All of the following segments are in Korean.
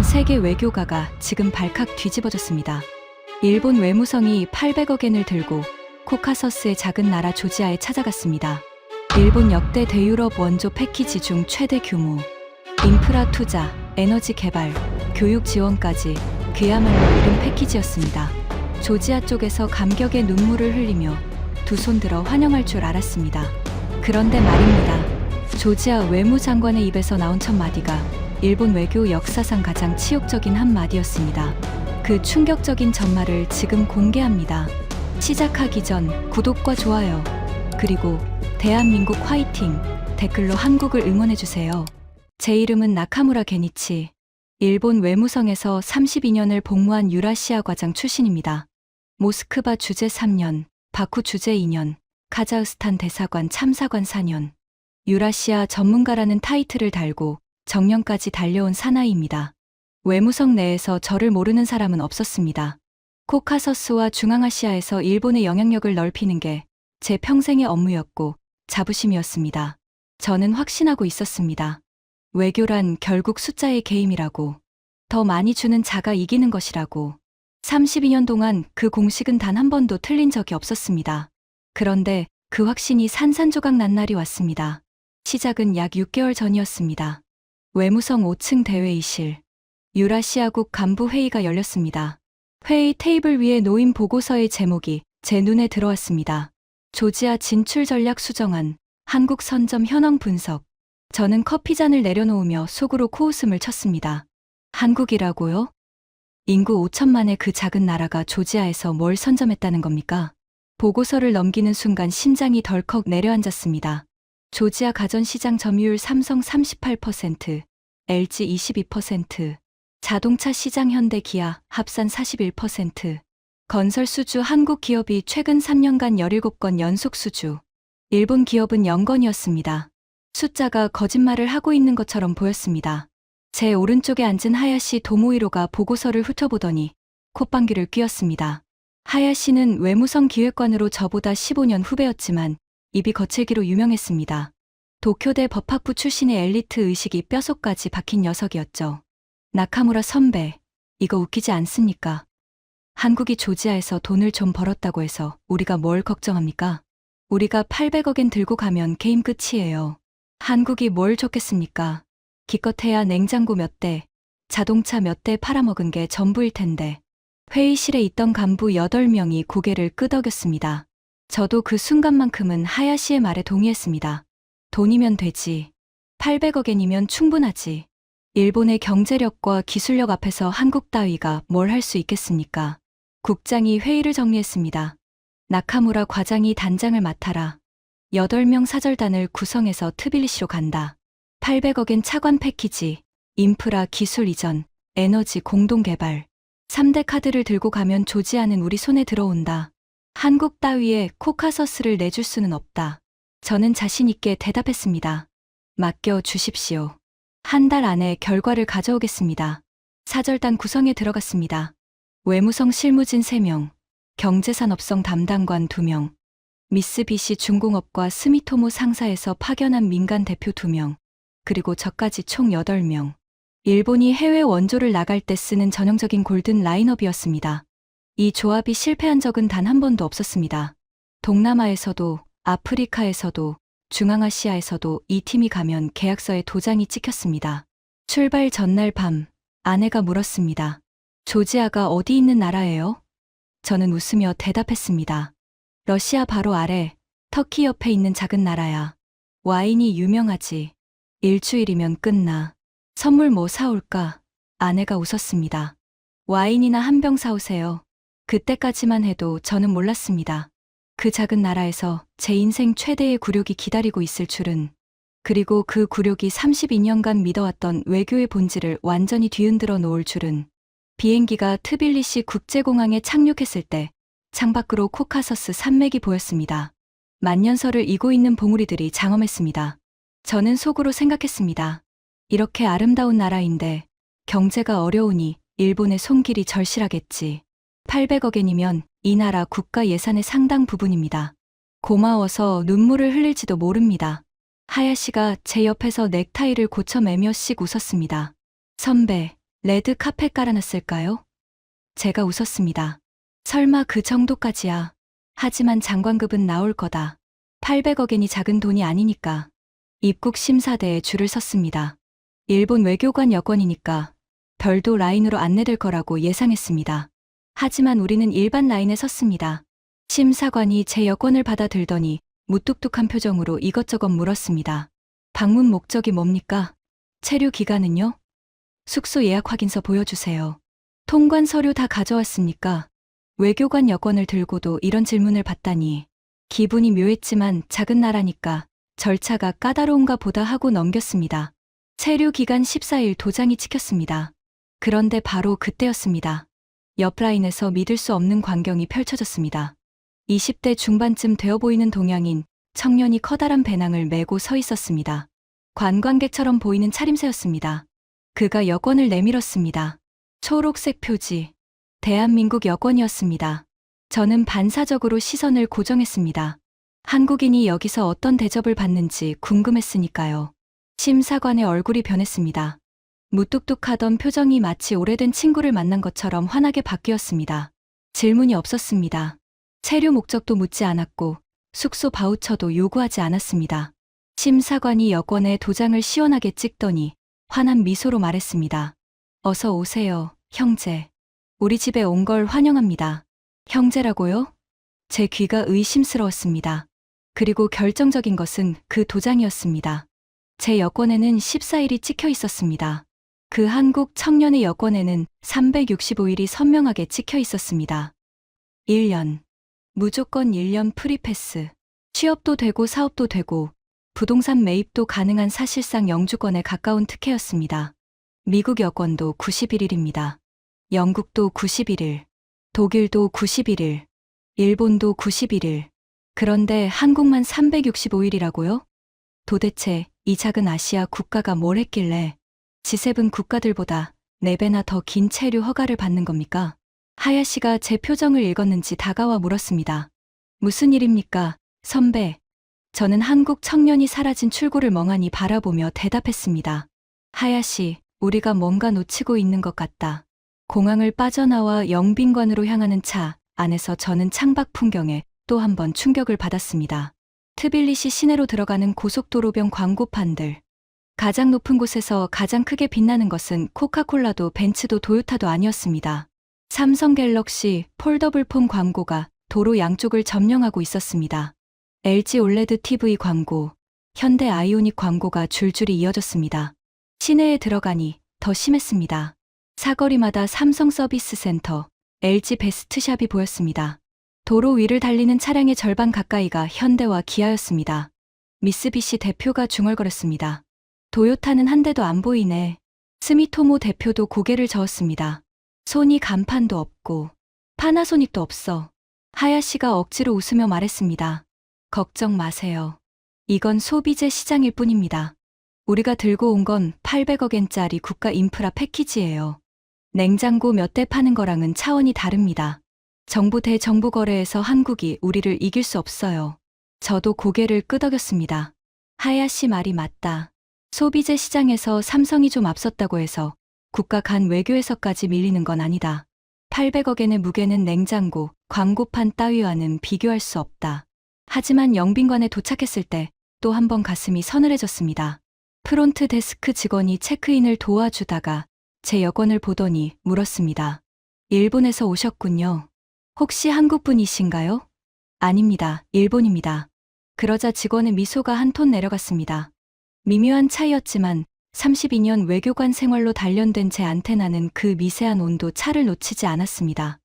전 세계 외교가가 지금 발칵 뒤집어졌습니다. 일본 외무성이 800억 엔을 들고 코카서스의 작은 나라 조지아에 찾아갔습니다. 일본 역대 대유럽 원조 패키지 중 최대 규모. 인프라 투자, 에너지 개발, 교육 지원까지 그야말로 이른 패키지였습니다. 조지아 쪽에서 감격의 눈물을 흘리며 두 손 들어 환영할 줄 알았습니다. 그런데 말입니다. 조지아 외무장관의 입에서 나온 첫 마디가 일본 외교 역사상 가장 치욕적인 한마디였습니다. 그 충격적인 전말을 지금 공개합니다. 시작하기 전 구독과 좋아요, 그리고 대한민국 화이팅 댓글로 한국을 응원해주세요. 제 이름은 나카무라 게니치. 일본 외무성에서 32년을 복무한 유라시아 과장 출신입니다. 모스크바 주재 3년, 바쿠 주재 2년, 카자흐스탄 대사관 참사관 4년. 유라시아 전문가라는 타이틀을 달고 정년까지 달려온 사나이입니다. 외무성 내에서 저를 모르는 사람은 없었습니다. 코카서스와 중앙아시아에서 일본의 영향력을 넓히는 게 제 평생의 업무였고 자부심이었습니다. 저는 확신하고 있었습니다. 외교란 결국 숫자의 게임이라고, 더 많이 주는 자가 이기는 것이라고. 32년 동안 그 공식은 단 한 번도 틀린 적이 없었습니다. 그런데 그 확신이 산산조각 난 날이 왔습니다. 시작은 약 6개월 전이었습니다. 외무성 5층 대회의실. 유라시아국 간부 회의가 열렸습니다. 회의 테이블 위에 놓인 보고서의 제목이 제 눈에 들어왔습니다. 조지아 진출 전략 수정안, 한국 선점 현황 분석. 저는 커피잔을 내려놓으며 속으로 코웃음을 쳤습니다. 한국이라고요? 인구 5천만의 그 작은 나라가 조지아에서 뭘 선점했다는 겁니까? 보고서를 넘기는 순간 심장이 덜컥 내려앉았습니다. 조지아 가전시장 점유율 삼성 38%, LG 22%, 자동차 시장 현대 기아 합산 41%, 건설 수주 한국 기업이 최근 3년간 17건 연속 수주, 일본 기업은 0건이었습니다. 숫자가 거짓말을 하고 있는 것처럼 보였습니다. 제 오른쪽에 앉은 하야시 도모이로가 보고서를 훑어보더니 콧방귀를 뀌었습니다. 하야시는 외무성 기획관으로 저보다 15년 후배였지만 입이 거칠기로 유명했습니다. 도쿄대 법학부 출신의 엘리트 의식이 뼛속까지 박힌 녀석이었죠. 나카무라 선배, 이거 웃기지 않습니까? 한국이 조지아에서 돈을 좀 벌었다고 해서 우리가 뭘 걱정합니까? 우리가 800억 엔 들고 가면 게임 끝이에요. 한국이 뭘 줬겠습니까? 기껏해야 냉장고 몇 대, 자동차 몇 대 팔아먹은 게 전부일 텐데. 회의실에 있던 간부 8명이 고개를 끄덕였습니다. 저도 그 순간만큼은 하야시의 말에 동의했습니다. 돈이면 되지. 800억 엔이면 충분하지. 일본의 경제력과 기술력 앞에서 한국 따위가 뭘 할 수 있겠습니까? 국장이 회의를 정리했습니다. 나카무라 과장이 단장을 맡아라. 8명 사절단을 구성해서 트빌리시로 간다. 800억 엔 차관 패키지, 인프라 기술 이전, 에너지 공동 개발. 3대 카드를 들고 가면 조지아는 우리 손에 들어온다. 한국 따위에 코카서스를 내줄 수는 없다. 저는 자신 있게 대답했습니다. 맡겨 주십시오. 한 달 안에 결과를 가져오겠습니다. 사절단 구성에 들어갔습니다. 외무성 실무진 3명, 경제산업성 담당관 2명, 미쓰비시 중공업과 스미토모 상사에서 파견한 민간 대표 2명, 그리고 저까지 총 8명. 일본이 해외 원조를 나갈 때 쓰는 전형적인 골든 라인업이었습니다. 이 조합이 실패한 적은 단 한 번도 없었습니다. 동남아에서도, 아프리카에서도, 중앙아시아에서도 이 팀이 가면 계약서에 도장이 찍혔습니다. 출발 전날 밤, 아내가 물었습니다. 조지아가 어디 있는 나라예요? 저는 웃으며 대답했습니다. 러시아 바로 아래, 터키 옆에 있는 작은 나라야. 와인이 유명하지. 일주일이면 끝나. 선물 뭐 사올까? 아내가 웃었습니다. 와인이나 한 병 사오세요. 그때까지만 해도 저는 몰랐습니다. 그 작은 나라에서 제 인생 최대의 굴욕이 기다리고 있을 줄은. 그리고 그 굴욕이 32년간 믿어왔던 외교의 본질을 완전히 뒤흔들어 놓을 줄은. 비행기가 트빌리시 국제공항에 착륙했을 때 창밖으로 코카서스 산맥이 보였습니다. 만년설을 이고 있는 봉우리들이 장엄했습니다. 저는 속으로 생각했습니다. 이렇게 아름다운 나라인데 경제가 어려우니 일본의 손길이 절실하겠지. 800억 엔이면 이 나라 국가 예산의 상당 부분입니다. 고마워서 눈물을 흘릴지도 모릅니다. 하야시가 제 옆에서 넥타이를 고쳐 매며 씩 웃었습니다. 선배, 레드 카펫 깔아놨을까요? 제가 웃었습니다. 설마 그 정도까지야. 하지만 장관급은 나올 거다. 800억엔이 작은 돈이 아니니까. 입국 심사대에 줄을 섰습니다. 일본 외교관 여권이니까 별도 라인으로 안내될 거라고 예상했습니다. 하지만 우리는 일반 라인에 섰습니다. 심사관이 제 여권을 받아들더니 무뚝뚝한 표정으로 이것저것 물었습니다. 방문 목적이 뭡니까? 체류 기간은요? 숙소 예약 확인서 보여주세요. 통관 서류 다 가져왔습니까? 외교관 여권을 들고도 이런 질문을 받다니. 기분이 묘했지만 작은 나라니까 절차가 까다로운가 보다 하고 넘겼습니다. 체류 기간 14일 도장이 찍혔습니다. 그런데 바로 그때였습니다. 옆 라인에서 믿을 수 없는 광경이 펼쳐졌습니다. 20대 중반쯤 되어 보이는 동양인 청년이 커다란 배낭을 메고 서 있었습니다. 관광객처럼 보이는 차림새였습니다. 그가 여권을 내밀었습니다. 초록색 표지. 대한민국 여권이었습니다. 저는 반사적으로 시선을 고정했습니다. 한국인이 여기서 어떤 대접을 받는지 궁금했으니까요. 심사관의 얼굴이 변했습니다. 무뚝뚝하던 표정이 마치 오래된 친구를 만난 것처럼 환하게 바뀌었습니다. 질문이 없었습니다. 체류 목적도 묻지 않았고 숙소 바우처도 요구하지 않았습니다. 심사관이 여권에 도장을 시원하게 찍더니 환한 미소로 말했습니다. 어서 오세요, 형제. 우리 집에 온 걸 환영합니다. 형제라고요? 제 귀가 의심스러웠습니다. 그리고 결정적인 것은 그 도장이었습니다. 제 여권에는 14일이 찍혀 있었습니다. 그 한국 청년의 여권에는 365일이 선명하게 찍혀 있었습니다. 1년. 무조건 1년 프리패스. 취업도 되고 사업도 되고 부동산 매입도 가능한 사실상 영주권에 가까운 특혜였습니다. 미국 여권도 91일입니다. 영국도 91일. 독일도 91일. 일본도 91일. 그런데 한국만 365일이라고요? 도대체 이 작은 아시아 국가가 뭘 했길래 G7 국가들보다 4배나 더 긴 체류 허가를 받는 겁니까? 하야시가 제 표정을 읽었는지 다가와 물었습니다. 무슨 일입니까, 선배? 저는 한국 청년이 사라진 출구를 멍하니 바라보며 대답했습니다. 하야시, 우리가 뭔가 놓치고 있는 것 같다. 공항을 빠져나와 영빈관으로 향하는 차 안에서 저는 창밖 풍경에 또 한 번 충격을 받았습니다. 트빌리시 시내로 들어가는 고속도로변 광고판들. 가장 높은 곳에서 가장 크게 빛나는 것은 코카콜라도 벤츠도 도요타도 아니었습니다. 삼성 갤럭시 폴더블 폰 광고가 도로 양쪽을 점령하고 있었습니다. LG 올레드 TV 광고, 현대 아이오닉 광고가 줄줄이 이어졌습니다. 시내에 들어가니 더 심했습니다. 사거리마다 삼성 서비스 센터, LG 베스트샵이 보였습니다. 도로 위를 달리는 차량의 절반 가까이가 현대와 기아였습니다. 미쓰비시 대표가 중얼거렸습니다. 도요타는 한 대도 안 보이네. 스미토모 대표도 고개를 저었습니다. 소니 간판도 없고 파나소닉도 없어. 하야시가 억지로 웃으며 말했습니다. 걱정 마세요. 이건 소비재 시장일 뿐입니다. 우리가 들고 온 건 800억엔짜리 국가 인프라 패키지예요. 냉장고 몇 대 파는 거랑은 차원이 다릅니다. 정부 대정부 거래에서 한국이 우리를 이길 수 없어요. 저도 고개를 끄덕였습니다. 하야시 말이 맞다. 소비재 시장에서 삼성이 좀 앞섰다고 해서 국가 간 외교에서까지 밀리는 건 아니다. 800억엔의 무게는 냉장고, 광고판 따위와는 비교할 수 없다. 하지만 영빈관에 도착했을 때 또 한 번 가슴이 서늘해졌습니다. 프론트 데스크 직원이 체크인을 도와주다가 제 여권을 보더니 물었습니다. 일본에서 오셨군요. 혹시 한국분이신가요? 아닙니다. 일본입니다. 그러자 직원의 미소가 한 톤 내려갔습니다. 미묘한 차이였지만 32년 외교관 생활로 단련된 제 안테나는 그 미세한 온도 차를 놓치지 않았습니다.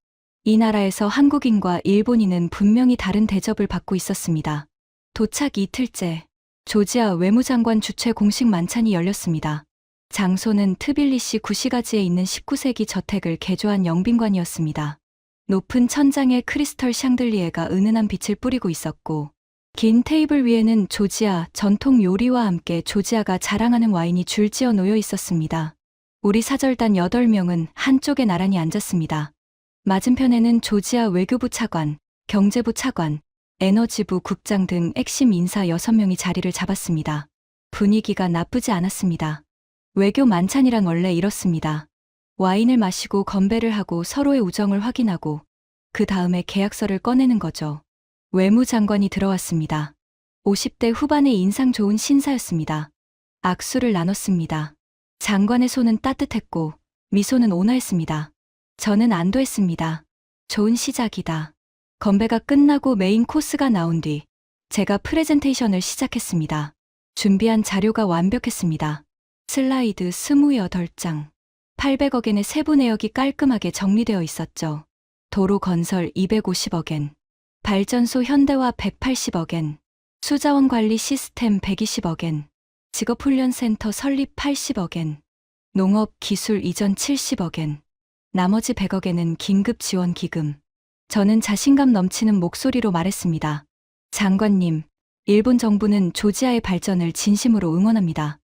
이 나라에서 한국인과 일본인은 분명히 다른 대접을 받고 있었습니다. 도착 이틀째, 조지아 외무장관 주최 공식 만찬이 열렸습니다. 장소는 트빌리시 구시가지에 있는 19세기 저택을 개조한 영빈관이었습니다. 높은 천장에 크리스털 샹들리에가 은은한 빛을 뿌리고 있었고, 긴 테이블 위에는 조지아 전통 요리와 함께 조지아가 자랑하는 와인이 줄지어 놓여 있었습니다. 우리 사절단 8명은 한쪽에 나란히 앉았습니다. 맞은편에는 조지아 외교부 차관, 경제부 차관, 에너지부 국장 등 핵심 인사 6명이 자리를 잡았습니다. 분위기가 나쁘지 않았습니다. 외교 만찬이란 원래 이렇습니다. 와인을 마시고 건배를 하고 서로의 우정을 확인하고 그 다음에 계약서를 꺼내는 거죠. 외무장관이 들어왔습니다. 50대 후반의 인상 좋은 신사였습니다. 악수를 나눴습니다. 장관의 손은 따뜻했고 미소는 온화했습니다. 저는 안도했습니다. 좋은 시작이다. 건배가 끝나고 메인 코스가 나온 뒤 제가 프레젠테이션을 시작했습니다. 준비한 자료가 완벽했습니다. 슬라이드 28장, 800억엔의 세부 내역이 깔끔하게 정리되어 있었죠. 도로 건설 250억엔, 발전소 현대화 180억엔, 수자원 관리 시스템 120억엔, 직업훈련센터 설립 80억엔, 농업 기술 이전 70억엔, 나머지 100억엔은 긴급 지원 기금. 저는 자신감 넘치는 목소리로 말했습니다. 장관님, 일본 정부는 조지아의 발전을 진심으로 응원합니다.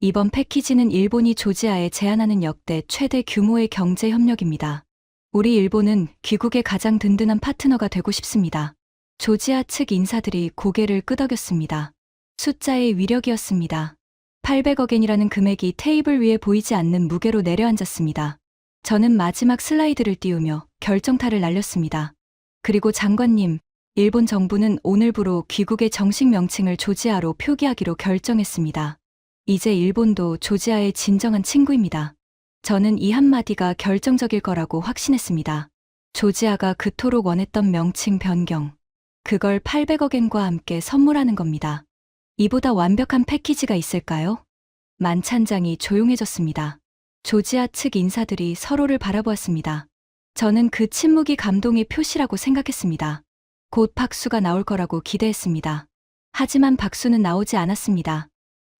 이번 패키지는 일본이 조지아에 제안하는 역대 최대 규모의 경제 협력입니다. 우리 일본은 귀국의 가장 든든한 파트너가 되고 싶습니다. 조지아 측 인사들이 고개를 끄덕였습니다. 숫자의 위력이었습니다. 800억엔이라는 금액이 테이블 위에 보이지 않는 무게로 내려앉았습니다. 저는 마지막 슬라이드를 띄우며 결정타를 날렸습니다. 그리고 장관님, 일본 정부는 오늘부로 귀국의 정식 명칭을 조지아로 표기하기로 결정했습니다. 이제 일본도 조지아의 진정한 친구입니다. 저는 이 한마디가 결정적일 거라고 확신했습니다. 조지아가 그토록 원했던 명칭 변경. 그걸 800억엔과 함께 선물하는 겁니다. 이보다 완벽한 패키지가 있을까요? 만찬장이 조용해졌습니다. 조지아 측 인사들이 서로를 바라보았습니다. 저는 그 침묵이 감동의 표시라고 생각했습니다. 곧 박수가 나올 거라고 기대했습니다. 하지만 박수는 나오지 않았습니다.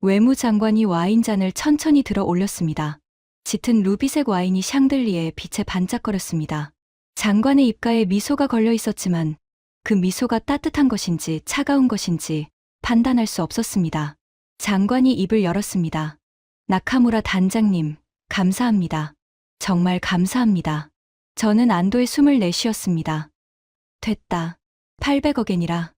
외무장관이 와인잔을 천천히 들어 올렸습니다. 짙은 루비색 와인이 샹들리에 빛에 반짝거렸습니다. 장관의 입가에 미소가 걸려 있었지만 그 미소가 따뜻한 것인지 차가운 것인지 판단할 수 없었습니다. 장관이 입을 열었습니다. 나카무라 단장님, 감사합니다. 정말 감사합니다. 저는 안도의 숨을 내쉬었습니다. 됐다. 800억엔이라.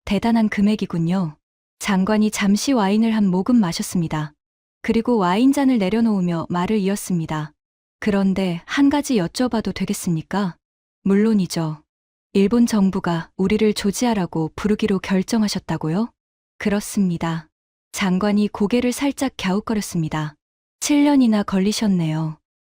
대단한 금액이군요. 장관이 잠시 와인을 한 모금 마셨습니다. 그리고 와인잔을 내려놓으며 말을 이었습니다. 그런데 한 가지 여쭤봐도 되겠습니까? 물론이죠. 일본 정부가 우리를 조지아라고 부르기로 결정하셨다고요? 그렇습니다. 장관이 고개를 살짝 갸웃거렸습니다. 7년이나 걸리셨네요.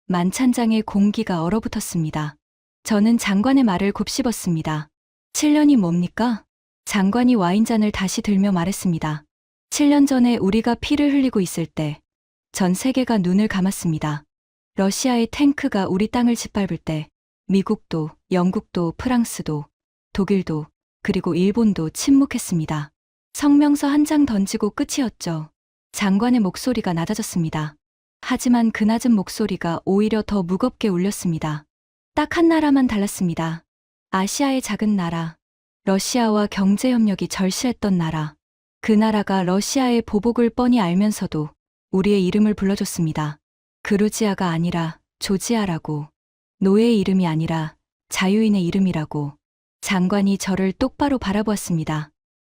만찬장의 공기가 얼어붙었습니다. 저는 장관의 말을 곱씹었습니다. 7년이 뭡니까? 장관이 와인잔을 다시 들며 말했습니다. 7년 전에 우리가 피를 흘리고 있을 때 전 세계가 눈을 감았습니다. 러시아의 탱크가 우리 땅을 짓밟을 때 미국도, 영국도, 프랑스도, 독일도, 그리고 일본도 침묵했습니다. 성명서 한 장 던지고 끝이었죠. 장관의 목소리가 낮아졌습니다. 하지만 그 낮은 목소리가 오히려 더 무겁게 울렸습니다. 딱 한 나라만 달랐습니다. 아시아의 작은 나라, 러시아와 경제협력이 절실했던 나라. 그 나라가 러시아의 보복을 뻔히 알면서도 우리의 이름을 불러줬습니다. 그루지아가 아니라 조지아라고. 노예의 이름이 아니라 자유인의 이름이라고. 장관이 저를 똑바로 바라보았습니다.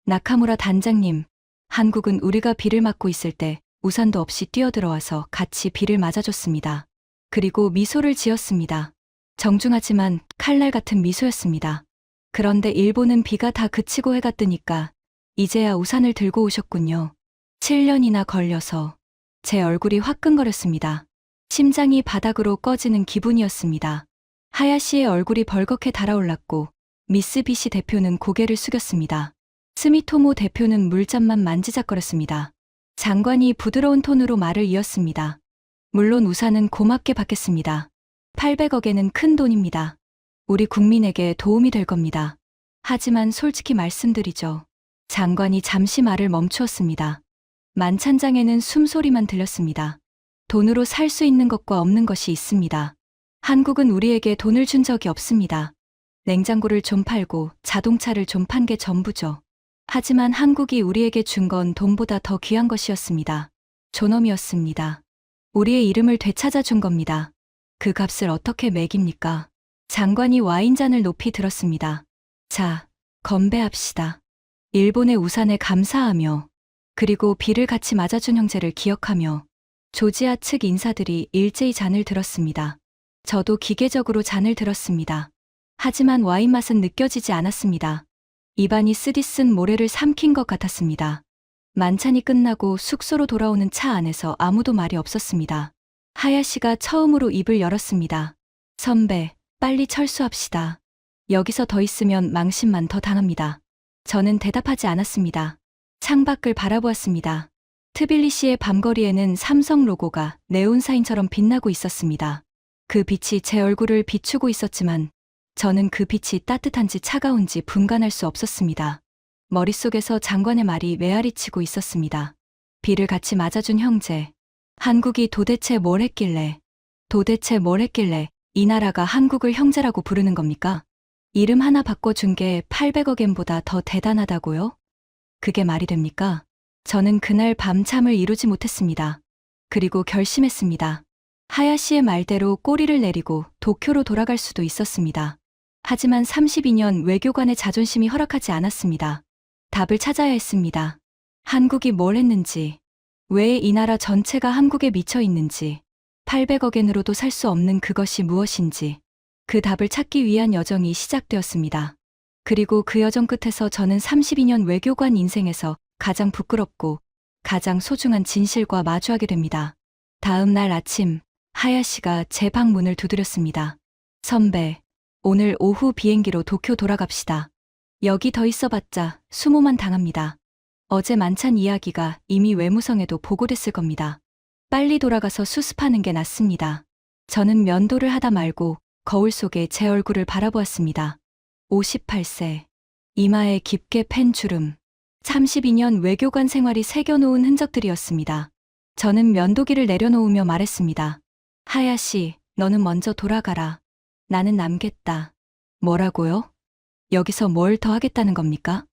나카무라 단장님, 한국은 우리가 비를 맞고 있을 때 우산도 없이 뛰어들어와서 같이 비를 맞아줬습니다. 그리고 미소를 지었습니다. 정중하지만 칼날 같은 미소였습니다. 그런데 일본은 비가 다 그치고 해가 뜨니까 이제야 우산을 들고 오셨군요. 7년이나 걸려서 제 얼굴이 화끈거렸습니다. 심장이 바닥으로 꺼지는 기분이었습니다. 하야시의 얼굴이 벌겋게 달아올랐고 미쓰비시 대표는 고개를 숙였습니다. 스미토모 대표는 물잔만 만지작거렸습니다. 장관이 부드러운 톤으로 말을 이었습니다. 물론 우산은 고맙게 받겠습니다. 800억에는 큰 돈입니다. 우리 국민에게 도움이 될 겁니다. 하지만 솔직히 말씀드리죠. 장관이 잠시 말을 멈추었습니다. 만찬장에는 숨소리만 들렸습니다. 돈으로 살 수 있는 것과 없는 것이 있습니다. 한국은 우리에게 돈을 준 적이 없습니다. 냉장고를 좀 팔고 자동차를 좀 판 게 전부죠. 하지만 한국이 우리에게 준 건 돈보다 더 귀한 것이었습니다. 존엄이었습니다. 우리의 이름을 되찾아 준 겁니다. 그 값을 어떻게 매깁니까? 장관이 와인잔을 높이 들었습니다. 자, 건배합시다. 일본의 우산에 감사하며, 그리고 비를 같이 맞아준 형제를 기억하며, 조지아 측 인사들이 일제히 잔을 들었습니다. 저도 기계적으로 잔을 들었습니다. 하지만 와인 맛은 느껴지지 않았습니다. 입안이 쓰디쓴 모래를 삼킨 것 같았습니다. 만찬이 끝나고 숙소로 돌아오는 차 안에서 아무도 말이 없었습니다. 하야시가 처음으로 입을 열었습니다. 선배, 빨리 철수합시다. 여기서 더 있으면 망신만 더 당합니다. 저는 대답하지 않았습니다. 창밖을 바라보았습니다. 트빌리시의 밤거리에는 삼성 로고가 네온사인처럼 빛나고 있었습니다. 그 빛이 제 얼굴을 비추고 있었지만 저는 그 빛이 따뜻한지 차가운지 분간할 수 없었습니다. 머릿속에서 장관의 말이 메아리치고 있었습니다. 비를 같이 맞아준 형제. 한국이 도대체 뭘 했길래, 이 나라가 한국을 형제라고 부르는 겁니까? 이름 하나 바꿔준 게 800억엔보다 더 대단하다고요? 그게 말이 됩니까? 저는 그날 밤잠을 이루지 못했습니다. 그리고 결심했습니다. 하야시의 말대로 꼬리를 내리고 도쿄로 돌아갈 수도 있었습니다. 하지만 32년 외교관의 자존심이 허락하지 않았습니다. 답을 찾아야 했습니다. 한국이 뭘 했는지, 왜 이 나라 전체가 한국에 미쳐 있는지, 800억엔으로도 살 수 없는 그것이 무엇인지, 그 답을 찾기 위한 여정이 시작되었습니다. 그리고 그 여정 끝에서 저는 32년 외교관 인생에서 가장 부끄럽고 가장 소중한 진실과 마주하게 됩니다. 다음 날 아침, 하야시가 제 방 문을 두드렸습니다. 선배, 오늘 오후 비행기로 도쿄 돌아갑시다. 여기 더 있어봤자 수모만 당합니다. 어제 만찬 이야기가 이미 외무성에도 보고됐을 겁니다. 빨리 돌아가서 수습하는 게 낫습니다. 저는 면도를 하다 말고 거울 속에 제 얼굴을 바라보았습니다. 58세. 이마에 깊게 팬 주름. 32년 외교관 생활이 새겨놓은 흔적들이었습니다. 저는 면도기를 내려놓으며 말했습니다. 하야시, 너는 먼저 돌아가라. 나는 남겠다. 뭐라고요? 여기서 뭘 더 하겠다는 겁니까?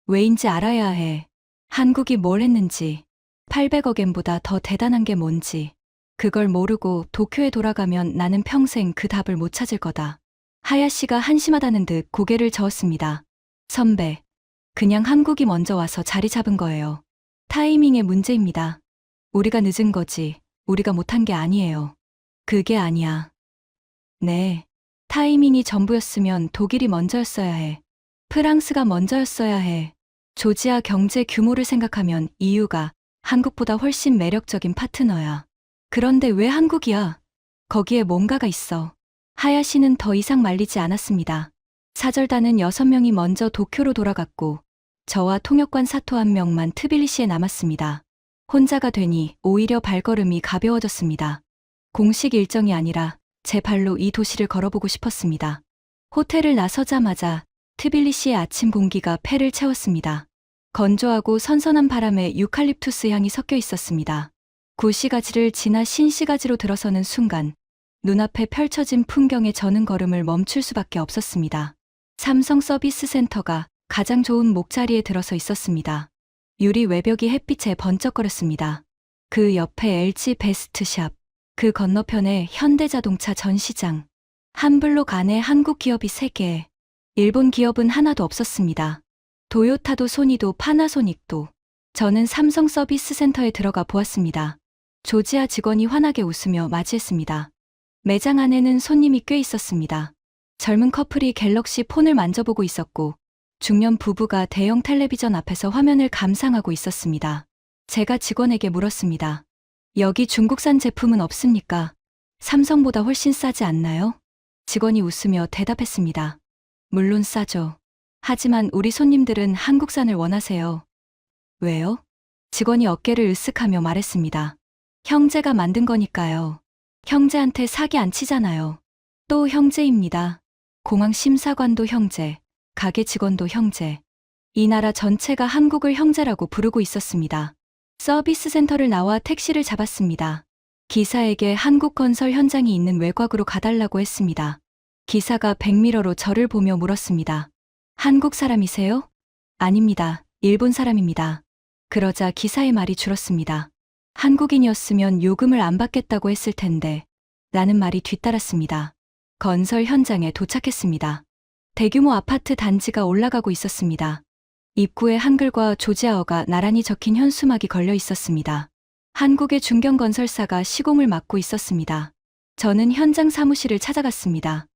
왜인지 알아야 해. 한국이 뭘 했는지, 800억엔보다 더 대단한 게 뭔지. 그걸 모르고 도쿄에 돌아가면 나는 평생 그 답을 못 찾을 거다. 하야시가 한심하다는 듯 고개를 저었습니다. 선배, 그냥 한국이 먼저 와서 자리 잡은 거예요. 타이밍의 문제입니다. 우리가 늦은 거지, 우리가 못한 게 아니에요. 그게 아니야. 네. 타이밍이 전부였으면 독일이 먼저였어야 해. 프랑스가 먼저였어야 해. 조지아 경제 규모를 생각하면 EU가 한국보다 훨씬 매력적인 파트너야. 그런데 왜 한국이야? 거기에 뭔가가 있어. 하야시는 더 이상 말리지 않았습니다. 사절단은 6명이 먼저 도쿄로 돌아갔고 저와 통역관 사토 1명만 트빌리시에 남았습니다. 혼자가 되니 오히려 발걸음이 가벼워졌습니다. 공식 일정이 아니라 제 발로 이 도시를 걸어보고 싶었습니다. 호텔을 나서자마자 트빌리시의 아침 공기가 폐를 채웠습니다. 건조하고 선선한 바람에 유칼립투스 향이 섞여 있었습니다. 구시가지를 지나 신시가지로 들어서는 순간 눈앞에 펼쳐진 풍경에 저는 걸음을 멈출 수밖에 없었습니다. 삼성 서비스 센터가 가장 좋은 목자리에 들어서 있었습니다. 유리 외벽이 햇빛에 번쩍거렸습니다. 그 옆에 LG 베스트샵, 그 건너편에 현대자동차 전시장, 한 블록 안에 한국 기업이 3개, 일본 기업은 하나도 없었습니다. 도요타도 소니도 파나소닉도. 저는 삼성 서비스 센터에 들어가 보았습니다. 조지아 직원이 환하게 웃으며 맞이했습니다. 매장 안에는 손님이 꽤 있었습니다. 젊은 커플이 갤럭시 폰을 만져보고 있었고 중년 부부가 대형 텔레비전 앞에서 화면을 감상하고 있었습니다. 제가 직원에게 물었습니다. 여기 중국산 제품은 없습니까? 삼성보다 훨씬 싸지 않나요? 직원이 웃으며 대답했습니다. 물론 싸죠. 하지만 우리 손님들은 한국산을 원하세요. 왜요? 직원이 어깨를 으쓱하며 말했습니다. 형제가 만든 거니까요. 형제한테 사기 안 치잖아요. 또 형제입니다. 공항 심사관도 형제, 가게 직원도 형제. 이 나라 전체가 한국을 형제라고 부르고 있었습니다. 서비스 센터를 나와 택시를 잡았습니다. 기사에게 한국건설 현장이 있는 외곽으로 가달라고 했습니다. 기사가 백미러로 저를 보며 물었습니다. 한국 사람이세요? 아닙니다. 일본 사람입니다. 그러자 기사의 말이 줄었습니다. 한국인이었으면 요금을 안 받겠다고 했을 텐데 라는 말이 뒤따랐습니다. 건설 현장에 도착했습니다. 대규모 아파트 단지가 올라가고 있었습니다. 입구에 한글과 조지아어가 나란히 적힌 현수막이 걸려 있었습니다. 한국의 중견건설사가 시공을 맡고 있었습니다. 저는 현장 사무실을 찾아갔습니다.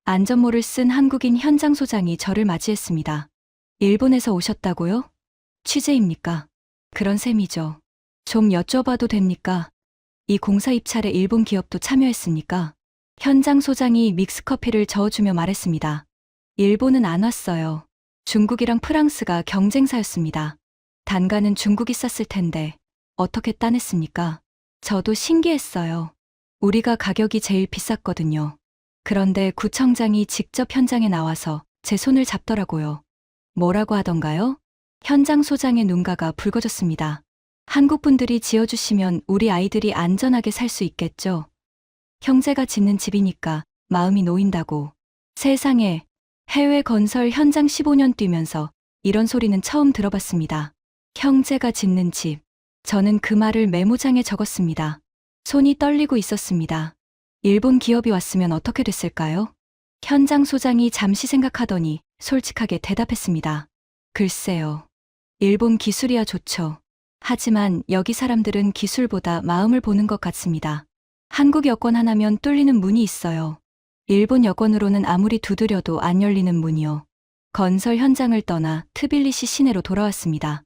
안전모를 쓴 한국인 현장 소장이 저를 맞이했습니다. 일본에서 오셨다고요? 취재입니까? 그런 셈이죠. 좀 여쭤봐도 됩니까? 이 공사 입찰에 일본 기업도 참여했습니까? 현장 소장이 믹스커피를 저어주며 말했습니다. 일본은 안 왔어요. 중국이랑 프랑스가 경쟁사였습니다. 단가는 중국이 쌌을 텐데 어떻게 따냈습니까? 저도 신기했어요. 우리가 가격이 제일 비쌌거든요. 그런데 구청장이 직접 현장에 나와서 제 손을 잡더라고요. 뭐라고 하던가요? 현장 소장의 눈가가 붉어졌습니다. 한국 분들이 지어주시면 우리 아이들이 안전하게 살 수 있겠죠? 형제가 짓는 집이니까 마음이 놓인다고. 세상에, 해외 건설 현장 15년 뛰면서 이런 소리는 처음 들어봤습니다. 형제가 짓는 집. 저는 그 말을 메모장에 적었습니다. 손이 떨리고 있었습니다. 일본 기업이 왔으면 어떻게 됐을까요? 현장 소장이 잠시 생각하더니 솔직하게 대답했습니다. 글쎄요. 일본 기술이야 좋죠. 하지만 여기 사람들은 기술보다 마음을 보는 것 같습니다. 한국 여권 하나면 뚫리는 문이 있어요. 일본 여권으로는 아무리 두드려도 안 열리는 문이요. 건설 현장을 떠나 트빌리시 시내로 돌아왔습니다.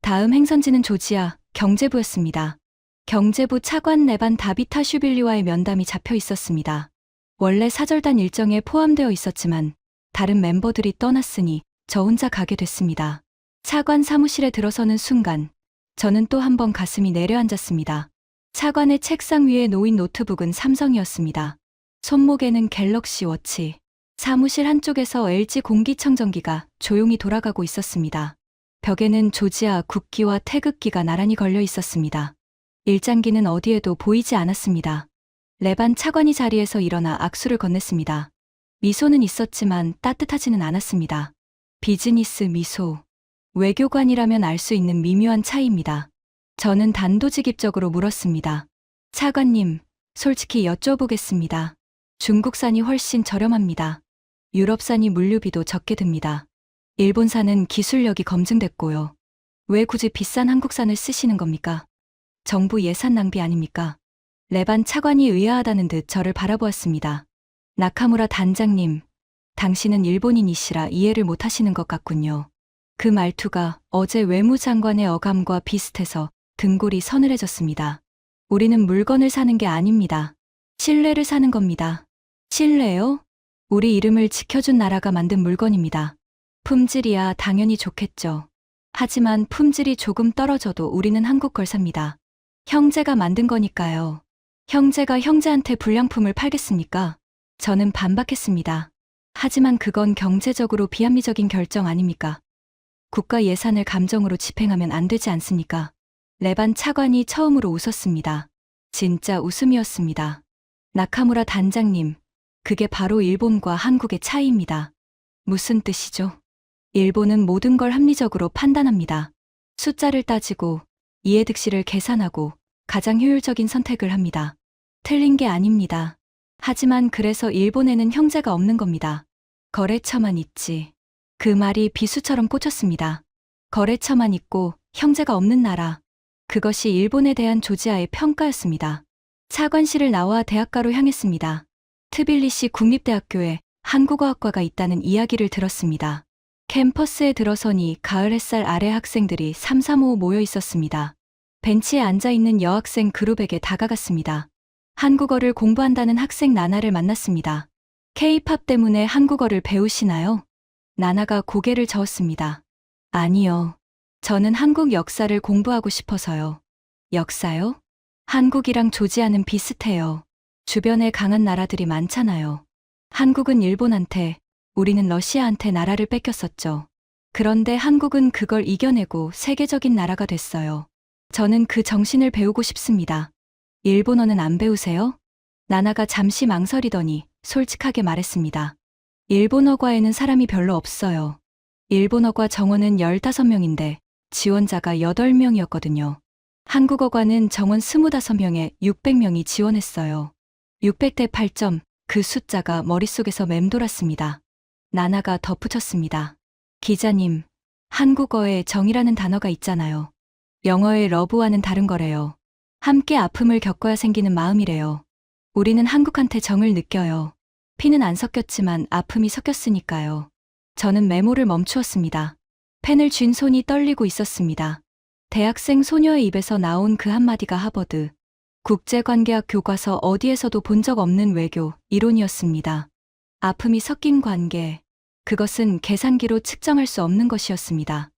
다음 행선지는 조지아 경제부였습니다. 경제부 차관 레반 다비타슈빌리와의 면담이 잡혀 있었습니다. 원래 사절단 일정에 포함되어 있었지만 다른 멤버들이 떠났으니 저 혼자 가게 됐습니다. 차관 사무실에 들어서는 순간 저는 또 한 번 가슴이 내려앉았습니다. 차관의 책상 위에 놓인 노트북은 삼성이었습니다. 손목에는 갤럭시 워치. 사무실 한쪽에서 LG 공기청정기가 조용히 돌아가고 있었습니다. 벽에는 조지아 국기와 태극기가 나란히 걸려 있었습니다. 일장기는 어디에도 보이지 않았습니다. 레반 차관이 자리에서 일어나 악수를 건넸습니다. 미소는 있었지만 따뜻하지는 않았습니다. 비즈니스 미소. 외교관이라면 알 수 있는 미묘한 차이입니다. 저는 단도직입적으로 물었습니다. 차관님, 솔직히 여쭤보겠습니다. 중국산이 훨씬 저렴합니다. 유럽산이 물류비도 적게 듭니다. 일본산은 기술력이 검증됐고요. 왜 굳이 비싼 한국산을 쓰시는 겁니까? 정부 예산 낭비 아닙니까? 레반 차관이 의아하다는 듯 저를 바라보았습니다. 나카무라 단장님, 당신은 일본인이시라 이해를 못하시는 것 같군요. 그 말투가 어제 외무장관의 어감과 비슷해서 등골이 서늘해졌습니다. 우리는 물건을 사는 게 아닙니다. 신뢰를 사는 겁니다. 신뢰요? 우리 이름을 지켜준 나라가 만든 물건입니다. 품질이야 당연히 좋겠죠. 하지만 품질이 조금 떨어져도 우리는 한국 걸 삽니다. 형제가 만든 거니까요. 형제가 형제한테 불량품을 팔겠습니까? 저는 반박했습니다. 하지만 그건 경제적으로 비합리적인 결정 아닙니까? 국가 예산을 감정으로 집행하면 안 되지 않습니까? 레반 차관이 처음으로 웃었습니다. 진짜 웃음이었습니다. 나카무라 단장님, 그게 바로 일본과 한국의 차이입니다. 무슨 뜻이죠? 일본은 모든 걸 합리적으로 판단합니다. 숫자를 따지고 이해득실을 계산하고 가장 효율적인 선택을 합니다. 틀린 게 아닙니다. 하지만 그래서 일본에는 형제가 없는 겁니다. 거래처만 있지. 그 말이 비수처럼 꽂혔습니다. 거래처만 있고 형제가 없는 나라. 그것이 일본에 대한 조지아의 평가였습니다. 차관실을 나와 대학가로 향했습니다. 트빌리시 국립대학교에 한국어학과가 있다는 이야기를 들었습니다. 캠퍼스에 들어서니 가을 햇살 아래 학생들이 335 모여 있었습니다. 벤치에 앉아있는 여학생 그룹에게 다가갔습니다. 한국어를 공부한다는 학생 나나를 만났습니다. K-팝 때문에 한국어를 배우시나요? 나나가 고개를 저었습니다. 아니요. 저는 한국 역사를 공부하고 싶어서요. 역사요? 한국이랑 조지아는 비슷해요. 주변에 강한 나라들이 많잖아요. 한국은 일본한테, 우리는 러시아한테 나라를 뺏겼었죠. 그런데 한국은 그걸 이겨내고 세계적인 나라가 됐어요. 저는 그 정신을 배우고 싶습니다. 일본어는 안 배우세요? 나나가 잠시 망설이더니 솔직하게 말했습니다. 일본어과에는 사람이 별로 없어요. 일본어과 정원은 15명인데 지원자가 8명이었거든요. 한국어과는 정원 25명에 600명이 지원했어요. 600대 8점, 그 숫자가 머릿속에서 맴돌았습니다. 나나가 덧붙였습니다. 기자님, 한국어에 정이라는 단어가 있잖아요. 영어의 러브와는 다른 거래요. 함께 아픔을 겪어야 생기는 마음이래요. 우리는 한국한테 정을 느껴요. 피는 안 섞였지만 아픔이 섞였으니까요. 저는 메모를 멈추었습니다. 펜을 쥔 손이 떨리고 있었습니다. 대학생 소녀의 입에서 나온 그 한마디가 하버드 국제관계학 교과서 어디에서도 본 적 없는 외교 이론이었습니다. 아픔이 섞인 관계, 그것은 계산기로 측정할 수 없는 것이었습니다.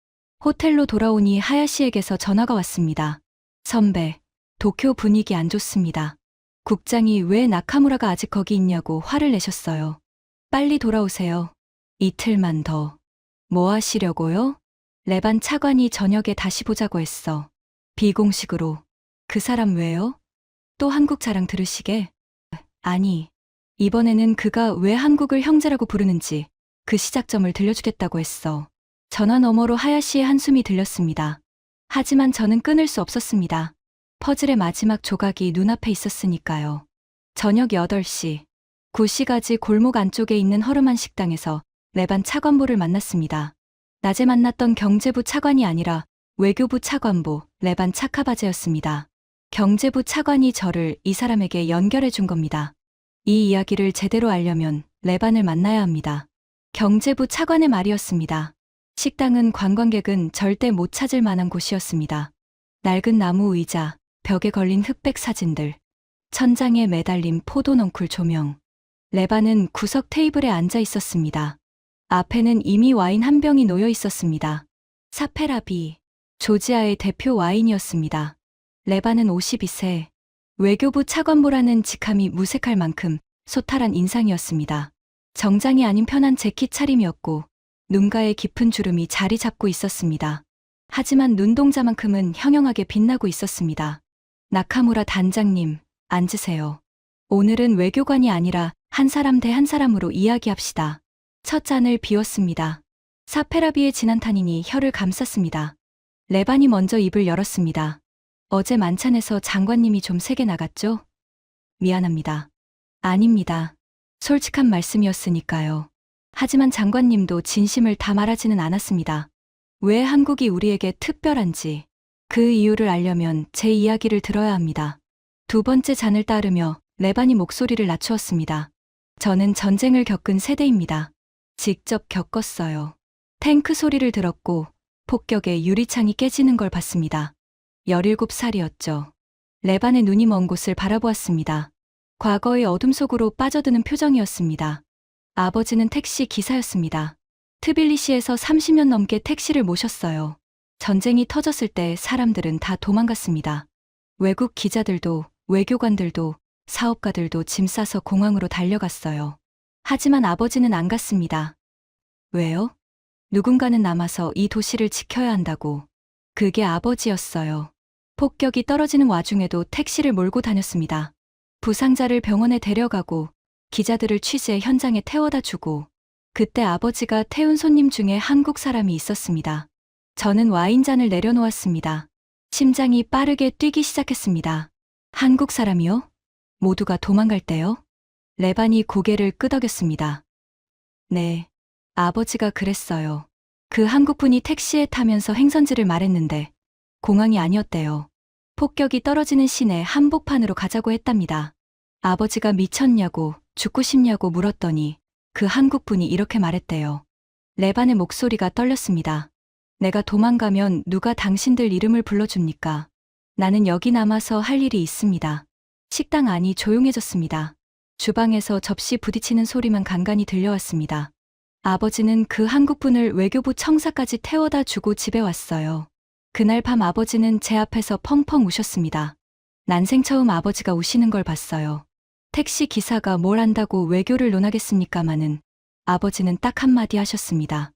호텔로 돌아오니 하야시에게서 전화가 왔습니다. 선배, 도쿄 분위기 안 좋습니다. 국장이 왜 나카무라가 아직 거기 있냐고 화를 내셨어요. 빨리 돌아오세요. 이틀만 더. 뭐 하시려고요? 레반 차관이 저녁에 다시 보자고 했어. 비공식으로. 그 사람 왜요? 또 한국 자랑 들으시게? 아니, 이번에는 그가 왜 한국을 형제라고 부르는지 그 시작점을 들려주겠다고 했어. 전화 너머로 하야시의 한숨이 들렸습니다. 하지만 저는 끊을 수 없었습니다. 퍼즐의 마지막 조각이 눈앞에 있었으니까요. 저녁 8시, 구시가지 골목 안쪽에 있는 허름한 식당에서 레반 차관보를 만났습니다. 낮에 만났던 경제부 차관이 아니라 외교부 차관보 레반 차카바제였습니다. 경제부 차관이 저를 이 사람에게 연결해 준 겁니다. 이 이야기를 제대로 알려면 레반을 만나야 합니다. 경제부 차관의 말이었습니다. 식당은 관광객은 절대 못 찾을 만한 곳이었습니다. 낡은 나무 의자, 벽에 걸린 흑백 사진들, 천장에 매달린 포도넝쿨 조명. 레반은 구석 테이블에 앉아 있었습니다. 앞에는 이미 와인 한 병이 놓여 있었습니다. 사페라비, 조지아의 대표 와인이었습니다. 레반은 52세, 외교부 차관보라는 직함이 무색할 만큼 소탈한 인상이었습니다. 정장이 아닌 편한 재킷 차림이었고 눈가에 깊은 주름이 자리 잡고 있었습니다. 하지만 눈동자만큼은 형형하게 빛나고 있었습니다. 나카무라 단장님, 앉으세요. 오늘은 외교관이 아니라 한 사람 대 한 사람으로 이야기합시다. 첫 잔을 비웠습니다. 사페라비의 진한 탄닌이 혀를 감쌌습니다. 레반이 먼저 입을 열었습니다. 어제 만찬에서 장관님이 좀 세게 나갔죠? 미안합니다. 아닙니다. 솔직한 말씀이었으니까요. 하지만 장관님도 진심을 다 말하지는 않았습니다. 왜 한국이 우리에게 특별한지 그 이유를 알려면 제 이야기를 들어야 합니다. 두 번째 잔을 따르며 레반이 목소리를 낮추었습니다. 저는 전쟁을 겪은 세대입니다. 직접 겪었어요. 탱크 소리를 들었고 폭격에 유리창이 깨지는 걸 봤습니다. 17살이었죠. 레반의 눈이 먼 곳을 바라보았습니다. 과거의 어둠 속으로 빠져드는 표정이었습니다. 아버지는 택시 기사였습니다. 트빌리시에서 30년 넘게 택시를 모셨어요. 전쟁이 터졌을 때 사람들은 다 도망갔습니다. 외국 기자들도, 외교관들도, 사업가들도 짐 싸서 공항으로 달려갔어요. 하지만 아버지는 안 갔습니다. 왜요? 누군가는 남아서 이 도시를 지켜야 한다고. 그게 아버지였어요. 폭격이 떨어지는 와중에도 택시를 몰고 다녔습니다. 부상자를 병원에 데려가고 기자들을 취재 현장에 태워다 주고 그때 아버지가 태운 손님 중에 한국 사람이 있었습니다. 저는 와인잔을 내려놓았습니다. 심장이 빠르게 뛰기 시작했습니다. 한국 사람이요? 모두가 도망갈 때요? 레반이 고개를 끄덕였습니다. 네, 아버지가 그랬어요. 그 한국분이 택시에 타면서 행선지를 말했는데 공항이 아니었대요. 폭격이 떨어지는 시내 한복판으로 가자고 했답니다. 아버지가 미쳤냐고 죽고 싶냐고 물었더니 그 한국분이 이렇게 말했대요. 레반의 목소리가 떨렸습니다. 내가 도망가면 누가 당신들 이름을 불러줍니까? 나는 여기 남아서 할 일이 있습니다. 식당 안이 조용해졌습니다. 주방에서 접시 부딪히는 소리만 간간히 들려왔습니다. 아버지는 그 한국분을 외교부 청사까지 태워다 주고 집에 왔어요. 그날 밤 아버지는 제 앞에서 펑펑 우셨습니다. 난생 처음 아버지가 우시는 걸 봤어요. 택시 기사가 뭘 안다고 외교를 논하겠습니까마는 아버지는 딱 한마디 하셨습니다.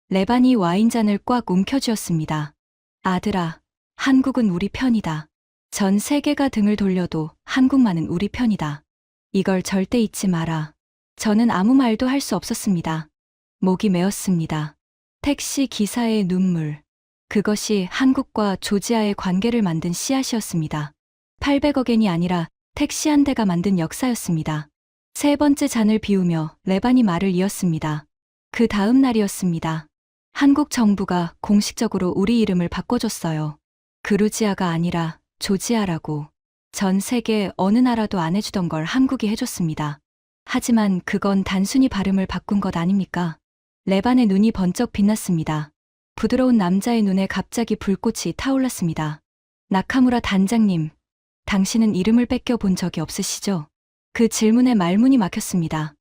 레반이 와인잔을 꽉 움켜쥐었습니다. 아들아, 한국은 우리 편이다. 전 세계가 등을 돌려도 한국만은 우리 편이다. 이걸 절대 잊지 마라. 저는 아무 말도 할 수 없었습니다. 목이 메었습니다. 택시 기사의 눈물. 그것이 한국과 조지아의 관계를 만든 씨앗이었습니다. 800억엔이 아니라 택시 한 대가 만든 역사였습니다. 세 번째 잔을 비우며 레반이 말을 이었습니다. 그 다음 날이었습니다. 한국 정부가 공식적으로 우리 이름을 바꿔줬어요. 그루지아가 아니라 조지아라고. 전 세계 어느 나라도 안 해주던 걸 한국이 해줬습니다. 하지만 그건 단순히 발음을 바꾼 것 아닙니까? 레반의 눈이 번쩍 빛났습니다. 부드러운 남자의 눈에 갑자기 불꽃이 타올랐습니다. 나카무라 단장님, 당신은 이름을 뺏겨 본 적이 없으시죠? 그 질문에 말문이 막혔습니다.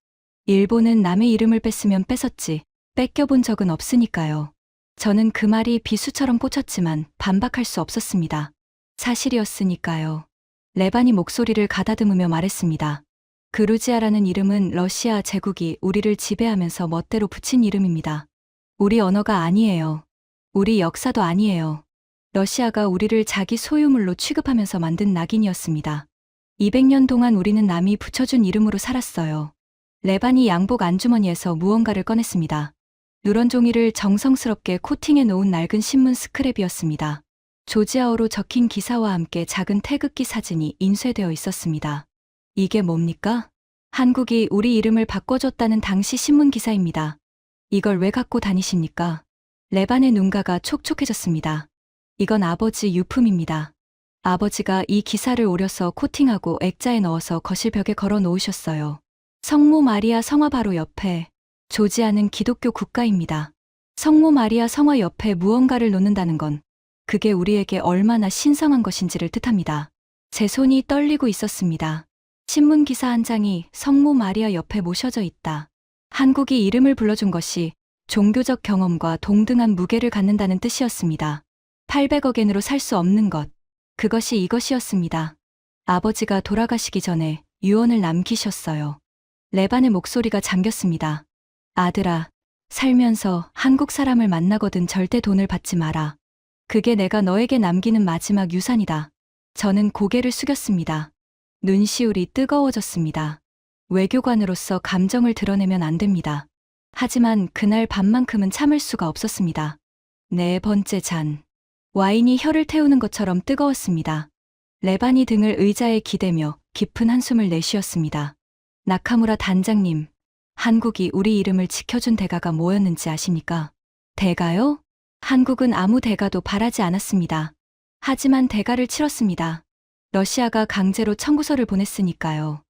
일본은 남의 이름을 뺐으면 뺏었지, 뺏겨본 적은 없으니까요. 저는 그 말이 비수처럼 꽂혔지만 반박할 수 없었습니다. 사실이었으니까요. 레반이 목소리를 가다듬으며 말했습니다. 그루지아라는 이름은 러시아 제국이 우리를 지배하면서 멋대로 붙인 이름입니다. 우리 언어가 아니에요. 우리 역사도 아니에요. 러시아가 우리를 자기 소유물로 취급하면서 만든 낙인이었습니다. 200년 동안 우리는 남이 붙여준 이름으로 살았어요. 레반이 양복 안주머니에서 무언가를 꺼냈습니다. 누런 종이를 정성스럽게 코팅해 놓은 낡은 신문 스크랩이었습니다. 조지아어로 적힌 기사와 함께 작은 태극기 사진이 인쇄되어 있었습니다. 이게 뭡니까? 한국이 우리 이름을 바꿔줬다는 당시 신문 기사입니다. 이걸 왜 갖고 다니십니까? 레반의 눈가가 촉촉해졌습니다. 이건 아버지 유품입니다. 아버지가 이 기사를 오려서 코팅하고 액자에 넣어서 거실 벽에 걸어 놓으셨어요. 성모 마리아 성화 바로 옆에. 조지아는 기독교 국가입니다. 성모 마리아 성화 옆에 무언가를 놓는다는 건 그게 우리에게 얼마나 신성한 것인지를 뜻합니다. 제 손이 떨리고 있었습니다. 신문 기사 한 장이 성모 마리아 옆에 모셔져 있다. 한국이 이름을 불러준 것이 종교적 경험과 동등한 무게를 갖는다는 뜻이었습니다. 800억엔으로 살 수 없는 것. 그것이 이것이었습니다. 아버지가 돌아가시기 전에 유언을 남기셨어요. 레반의 목소리가 잠겼습니다. 아들아, 살면서 한국 사람을 만나거든 절대 돈을 받지 마라. 그게 내가 너에게 남기는 마지막 유산이다. 저는 고개를 숙였습니다. 눈시울이 뜨거워졌습니다. 외교관으로서 감정을 드러내면 안 됩니다. 하지만 그날 밤만큼은 참을 수가 없었습니다. 네 번째 잔. 와인이 혀를 태우는 것처럼 뜨거웠습니다. 레반이 등을 의자에 기대며 깊은 한숨을 내쉬었습니다. 나카무라 단장님, 한국이 우리 이름을 지켜준 대가가 뭐였는지 아십니까? 대가요? 한국은 아무 대가도 바라지 않았습니다. 하지만 대가를 치렀습니다. 러시아가 강제로 청구서를 보냈으니까요.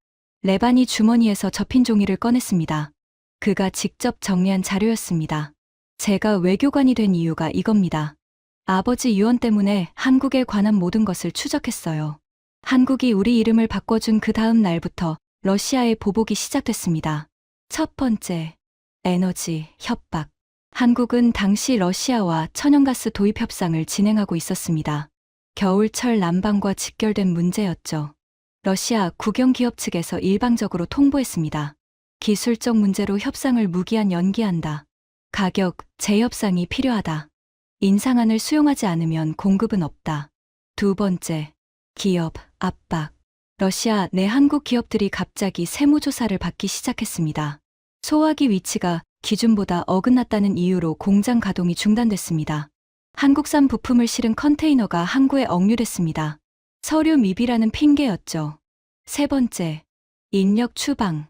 레반이 주머니에서 접힌 종이를 꺼냈습니다. 그가 직접 정리한 자료였습니다. 제가 외교관이 된 이유가 이겁니다. 아버지 유언 때문에 한국에 관한 모든 것을 추적했어요. 한국이 우리 이름을 바꿔준 그 다음 날부터 러시아의 보복이 시작됐습니다. 첫 번째, 에너지 협박. 한국은 당시 러시아와 천연가스 도입 협상을 진행하고 있었습니다. 겨울철 난방과 직결된 문제였죠. 러시아 국영기업 측에서 일방적으로 통보했습니다. 기술적 문제로 협상을 무기한 연기한다. 가격, 재협상이 필요하다. 인상안을 수용하지 않으면 공급은 없다. 두 번째, 기업 압박. 러시아 내 한국 기업들이 갑자기 세무조사를 받기 시작했습니다. 소화기 위치가 기준보다 어긋났다는 이유로 공장 가동이 중단됐습니다. 한국산 부품을 실은 컨테이너가 항구에 억류됐습니다. 서류 미비라는 핑계였죠. 세 번째, 인력 추방.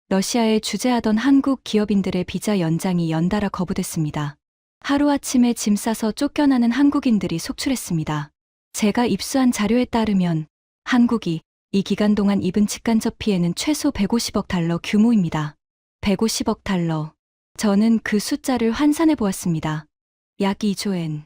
러시아에 주재하던 한국 기업인들의 비자 연장이 연달아 거부됐습니다. 하루아침에 짐 싸서 쫓겨나는 한국인들이 속출했습니다. 제가 입수한 자료에 따르면 한국이 이 기간 동안 입은 직간접 피해는 최소 150억 달러 규모입니다. 150억 달러. 저는 그 숫자를 환산해 보았습니다. 약 2조엔.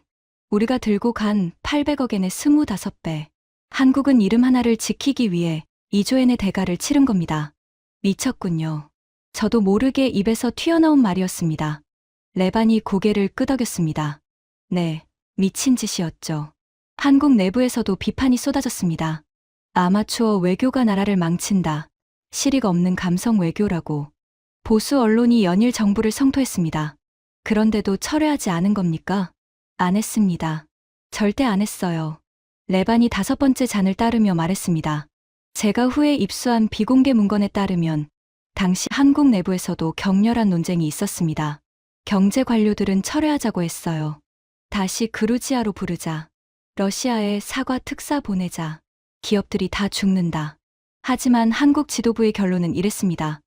우리가 들고 간 800억엔의 25배. 한국은 이름 하나를 지키기 위해 2조엔의 대가를 치른 겁니다. 미쳤군요. 저도 모르게 입에서 튀어나온 말이었습니다. 레반이 고개를 끄덕였습니다. 네, 미친 짓이었죠. 한국 내부에서도 비판이 쏟아졌습니다. 아마추어 외교가 나라를 망친다. 실익 없는 감성 외교라고. 보수 언론이 연일 정부를 성토했습니다. 그런데도 철회하지 않은 겁니까? 안 했습니다. 절대 안 했어요. 레반이 5번째 잔을 따르며 말했습니다. 제가 후에 입수한 비공개 문건에 따르면 당시 한국 내부에서도 격렬한 논쟁이 있었습니다. 경제 관료들은 철회하자고 했어요. 다시 그루지아로 부르자. 러시아에 사과 특사 보내자. 기업들이 다 죽는다. 하지만 한국 지도부의 결론은 이랬습니다.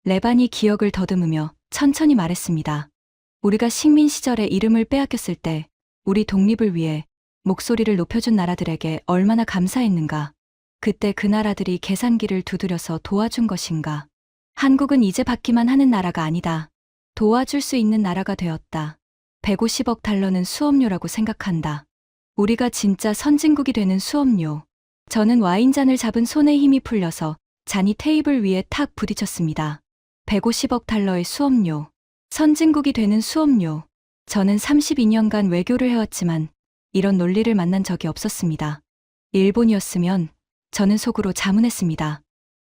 레반이 기억을 더듬으며 천천히 말했습니다. 우리가 식민 시절에 이름을 빼앗겼을 때 우리 독립을 위해 목소리를 높여준 나라들에게 얼마나 감사했는가. 그때 그 나라들이 계산기를 두드려서 도와준 것인가? 한국은 이제 받기만 하는 나라가 아니다. 도와줄 수 있는 나라가 되었다. 150억 달러는 수업료라고 생각한다. 우리가 진짜 선진국이 되는 수업료. 저는 와인잔을 잡은 손에 힘이 풀려서 잔이 테이블 위에 탁 부딪혔습니다. 150억 달러의 수업료. 선진국이 되는 수업료. 저는 32년간 외교를 해왔지만 이런 논리를 만난 적이 없었습니다. 일본이었으면 저는 속으로 자문했습니다.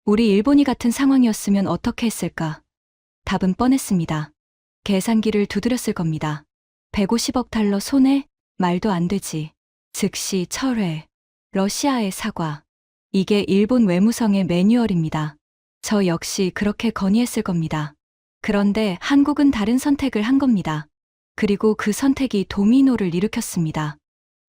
우리 일본이 같은 상황이었으면 어떻게 했을까? 답은 뻔했습니다. 계산기를 두드렸을 겁니다. 150억 달러 손해? 말도 안 되지. 즉시 철회. 러시아의 사과. 이게 일본 외무성의 매뉴얼입니다. 저 역시 그렇게 건의했을 겁니다. 그런데 한국은 다른 선택을 한 겁니다. 그리고 그 선택이 도미노를 일으켰습니다.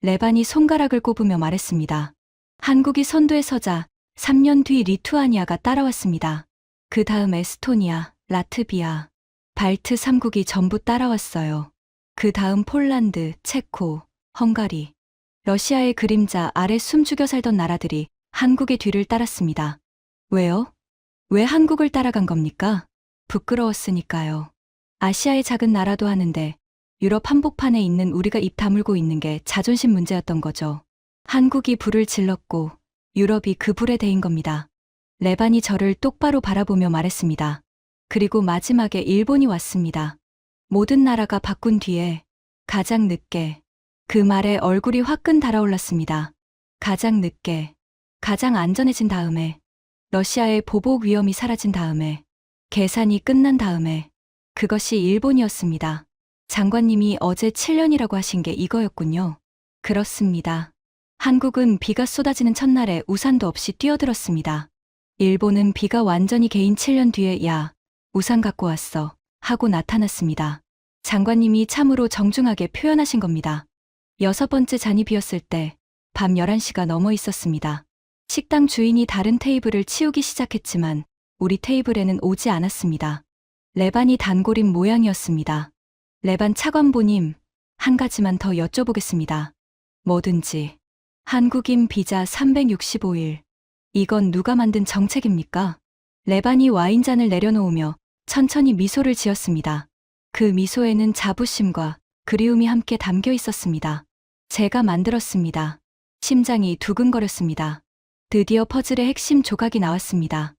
레반이 손가락을 꼽으며 말했습니다. 한국이 선두에 서자 3년 뒤 리투아니아가 따라왔습니다. 그 다음 에스토니아, 라트비아, 발트 3국이 전부 따라왔어요. 그 다음 폴란드, 체코, 헝가리. 러시아의 그림자 아래 숨죽여 살던 나라들이 한국의 뒤를 따랐습니다. 왜요? 왜 한국을 따라간 겁니까? 부끄러웠으니까요. 아시아의 작은 나라도 하는데 유럽 한복판에 있는 우리가 입 다물고 있는 게 자존심 문제였던 거죠. 한국이 불을 질렀고 유럽이 그 불에 대인 겁니다. 레반이 저를 똑바로 바라보며 말했습니다. 그리고 마지막에 일본이 왔습니다. 모든 나라가 바꾼 뒤에 가장 늦게 그 말에 얼굴이 화끈 달아올랐습니다. 가장 늦게, 가장 안전해진 다음에, 러시아의 보복 위험이 사라진 다음에, 계산이 끝난 다음에, 그것이 일본이었습니다. 장관님이 어제 7년이라고 하신 게 이거였군요. 그렇습니다. 한국은 비가 쏟아지는 첫날에 우산도 없이 뛰어들었습니다. 일본은 비가 완전히 개인 7년 뒤에 야, 우산 갖고 왔어 하고 나타났습니다. 장관님이 참으로 정중하게 표현하신 겁니다. 6번째 잔이 비었을 때 밤 11시가 넘어 있었습니다. 식당 주인이 다른 테이블을 치우기 시작했지만 우리 테이블에는 오지 않았습니다. 레반이 단골인 모양이었습니다. 레반 차관보님, 한 가지만 더 여쭤보겠습니다. 뭐든지. 한국인 비자 365일. 이건 누가 만든 정책입니까? 레반이 와인잔을 내려놓으며 천천히 미소를 지었습니다. 그 미소에는 자부심과 그리움이 함께 담겨 있었습니다. 제가 만들었습니다. 심장이 두근거렸습니다. 드디어 퍼즐의 핵심 조각이 나왔습니다.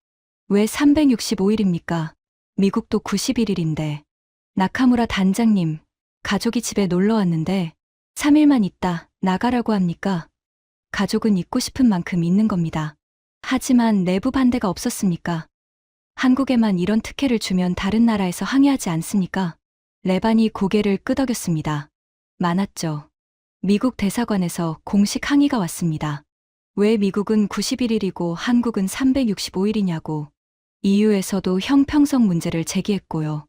왜 365일입니까? 미국도 91일인데. 나카무라 단장님, 가족이 집에 놀러 왔는데 3일만 있다 나가라고 합니까? 가족은 있고 싶은 만큼 있는 겁니다. 하지만 내부 반대가 없었습니까? 한국에만 이런 특혜를 주면 다른 나라에서 항의하지 않습니까? 레반이 고개를 끄덕였습니다. 많았죠. 미국 대사관에서 공식 항의가 왔습니다. 왜 미국은 91일이고 한국은 365일이냐고. EU에서도 형평성 문제를 제기했고요.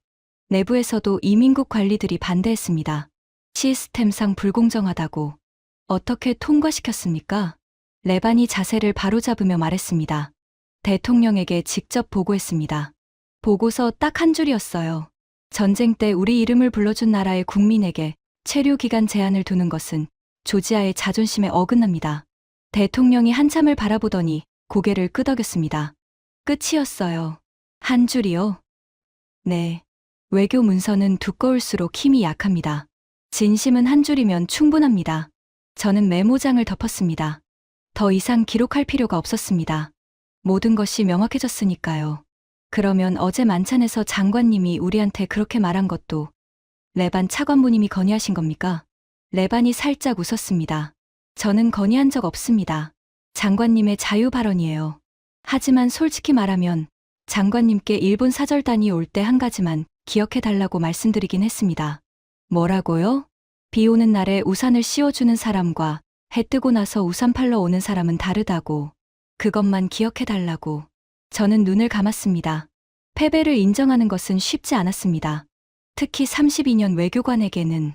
내부에서도 이민국 관리들이 반대했습니다. 시스템상 불공정하다고. 어떻게 통과시켰습니까? 레반이 자세를 바로잡으며 말했습니다. 대통령에게 직접 보고했습니다. 보고서 딱 한 줄이었어요. 전쟁 때 우리 이름을 불러준 나라의 국민에게 체류 기간 제한을 두는 것은 조지아의 자존심에 어긋납니다. 대통령이 한참을 바라보더니 고개를 끄덕였습니다. 끝이었어요. 한 줄이요? 네. 외교 문서는 두꺼울수록 힘이 약합니다. 진심은 한 줄이면 충분합니다. 저는 메모장을 덮었습니다. 더 이상 기록할 필요가 없었습니다. 모든 것이 명확해졌으니까요. 그러면 어제 만찬에서 장관님이 우리한테 그렇게 말한 것도 레반 차관보님이 건의하신 겁니까? 레반이 살짝 웃었습니다. 저는 건의한 적 없습니다. 장관님의 자유 발언이에요. 하지만 솔직히 말하면 장관님께 일본 사절단이 올 때 한 가지만 기억해달라고 말씀드리긴 했습니다. 뭐라고요? 비 오는 날에 우산을 씌워주는 사람과 해 뜨고 나서 우산 팔러 오는 사람은 다르다고. 그것만 기억해달라고. 저는 눈을 감았습니다. 패배를 인정하는 것은 쉽지 않았습니다. 특히 32년 외교관에게는.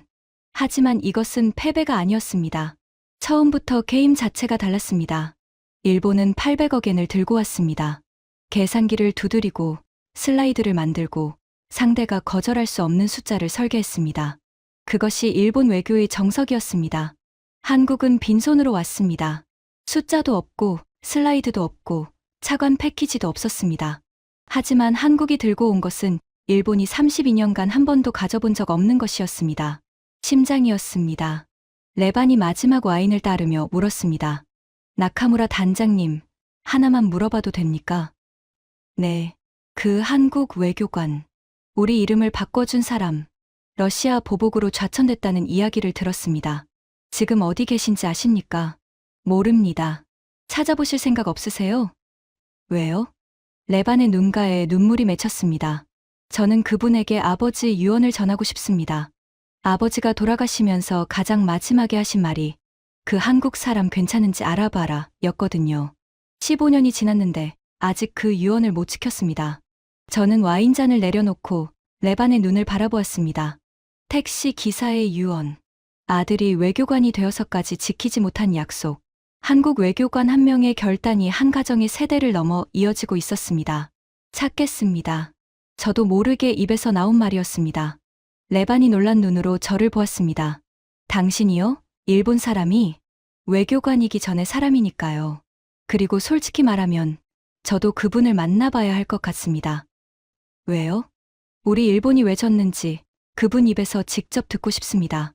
하지만 이것은 패배가 아니었습니다. 처음부터 게임 자체가 달랐습니다. 일본은 800억엔을 들고 왔습니다. 계산기를 두드리고 슬라이드를 만들고 상대가 거절할 수 없는 숫자를 설계했습니다. 그것이 일본 외교의 정석이었습니다. 한국은 빈손으로 왔습니다. 숫자도 없고 슬라이드도 없고 차관 패키지도 없었습니다. 하지만 한국이 들고 온 것은 일본이 32년간 한 번도 가져본 적 없는 것이었습니다. 심장이었습니다. 레반이 마지막 와인을 따르며 물었습니다. 나카무라 단장님, 하나만 물어봐도 됩니까? 네. 그 한국 외교관. 우리 이름을 바꿔준 사람. 러시아 보복으로 좌천됐다는 이야기를 들었습니다. 지금 어디 계신지 아십니까? 모릅니다. 찾아보실 생각 없으세요? 왜요? 레반의 눈가에 눈물이 맺혔습니다. 저는 그분에게 아버지 유언을 전하고 싶습니다. 아버지가 돌아가시면서 가장 마지막에 하신 말이 그 한국 사람 괜찮은지 알아봐라 였거든요. 15년이 지났는데 아직 그 유언을 못 지켰습니다. 저는 와인잔을 내려놓고 레반의 눈을 바라보았습니다. 택시 기사의 유언. 아들이 외교관이 되어서까지 지키지 못한 약속. 한국 외교관 한 명의 결단이 한 가정의 세대를 넘어 이어지고 있었습니다. 찾겠습니다. 저도 모르게 입에서 나온 말이었습니다. 레반이 놀란 눈으로 저를 보았습니다. 당신이요? 일본 사람이? 외교관이기 전에 사람이니까요. 그리고 솔직히 말하면 저도 그분을 만나봐야 할 것 같습니다. 왜요? 우리 일본이 왜 졌는지 그분 입에서 직접 듣고 싶습니다.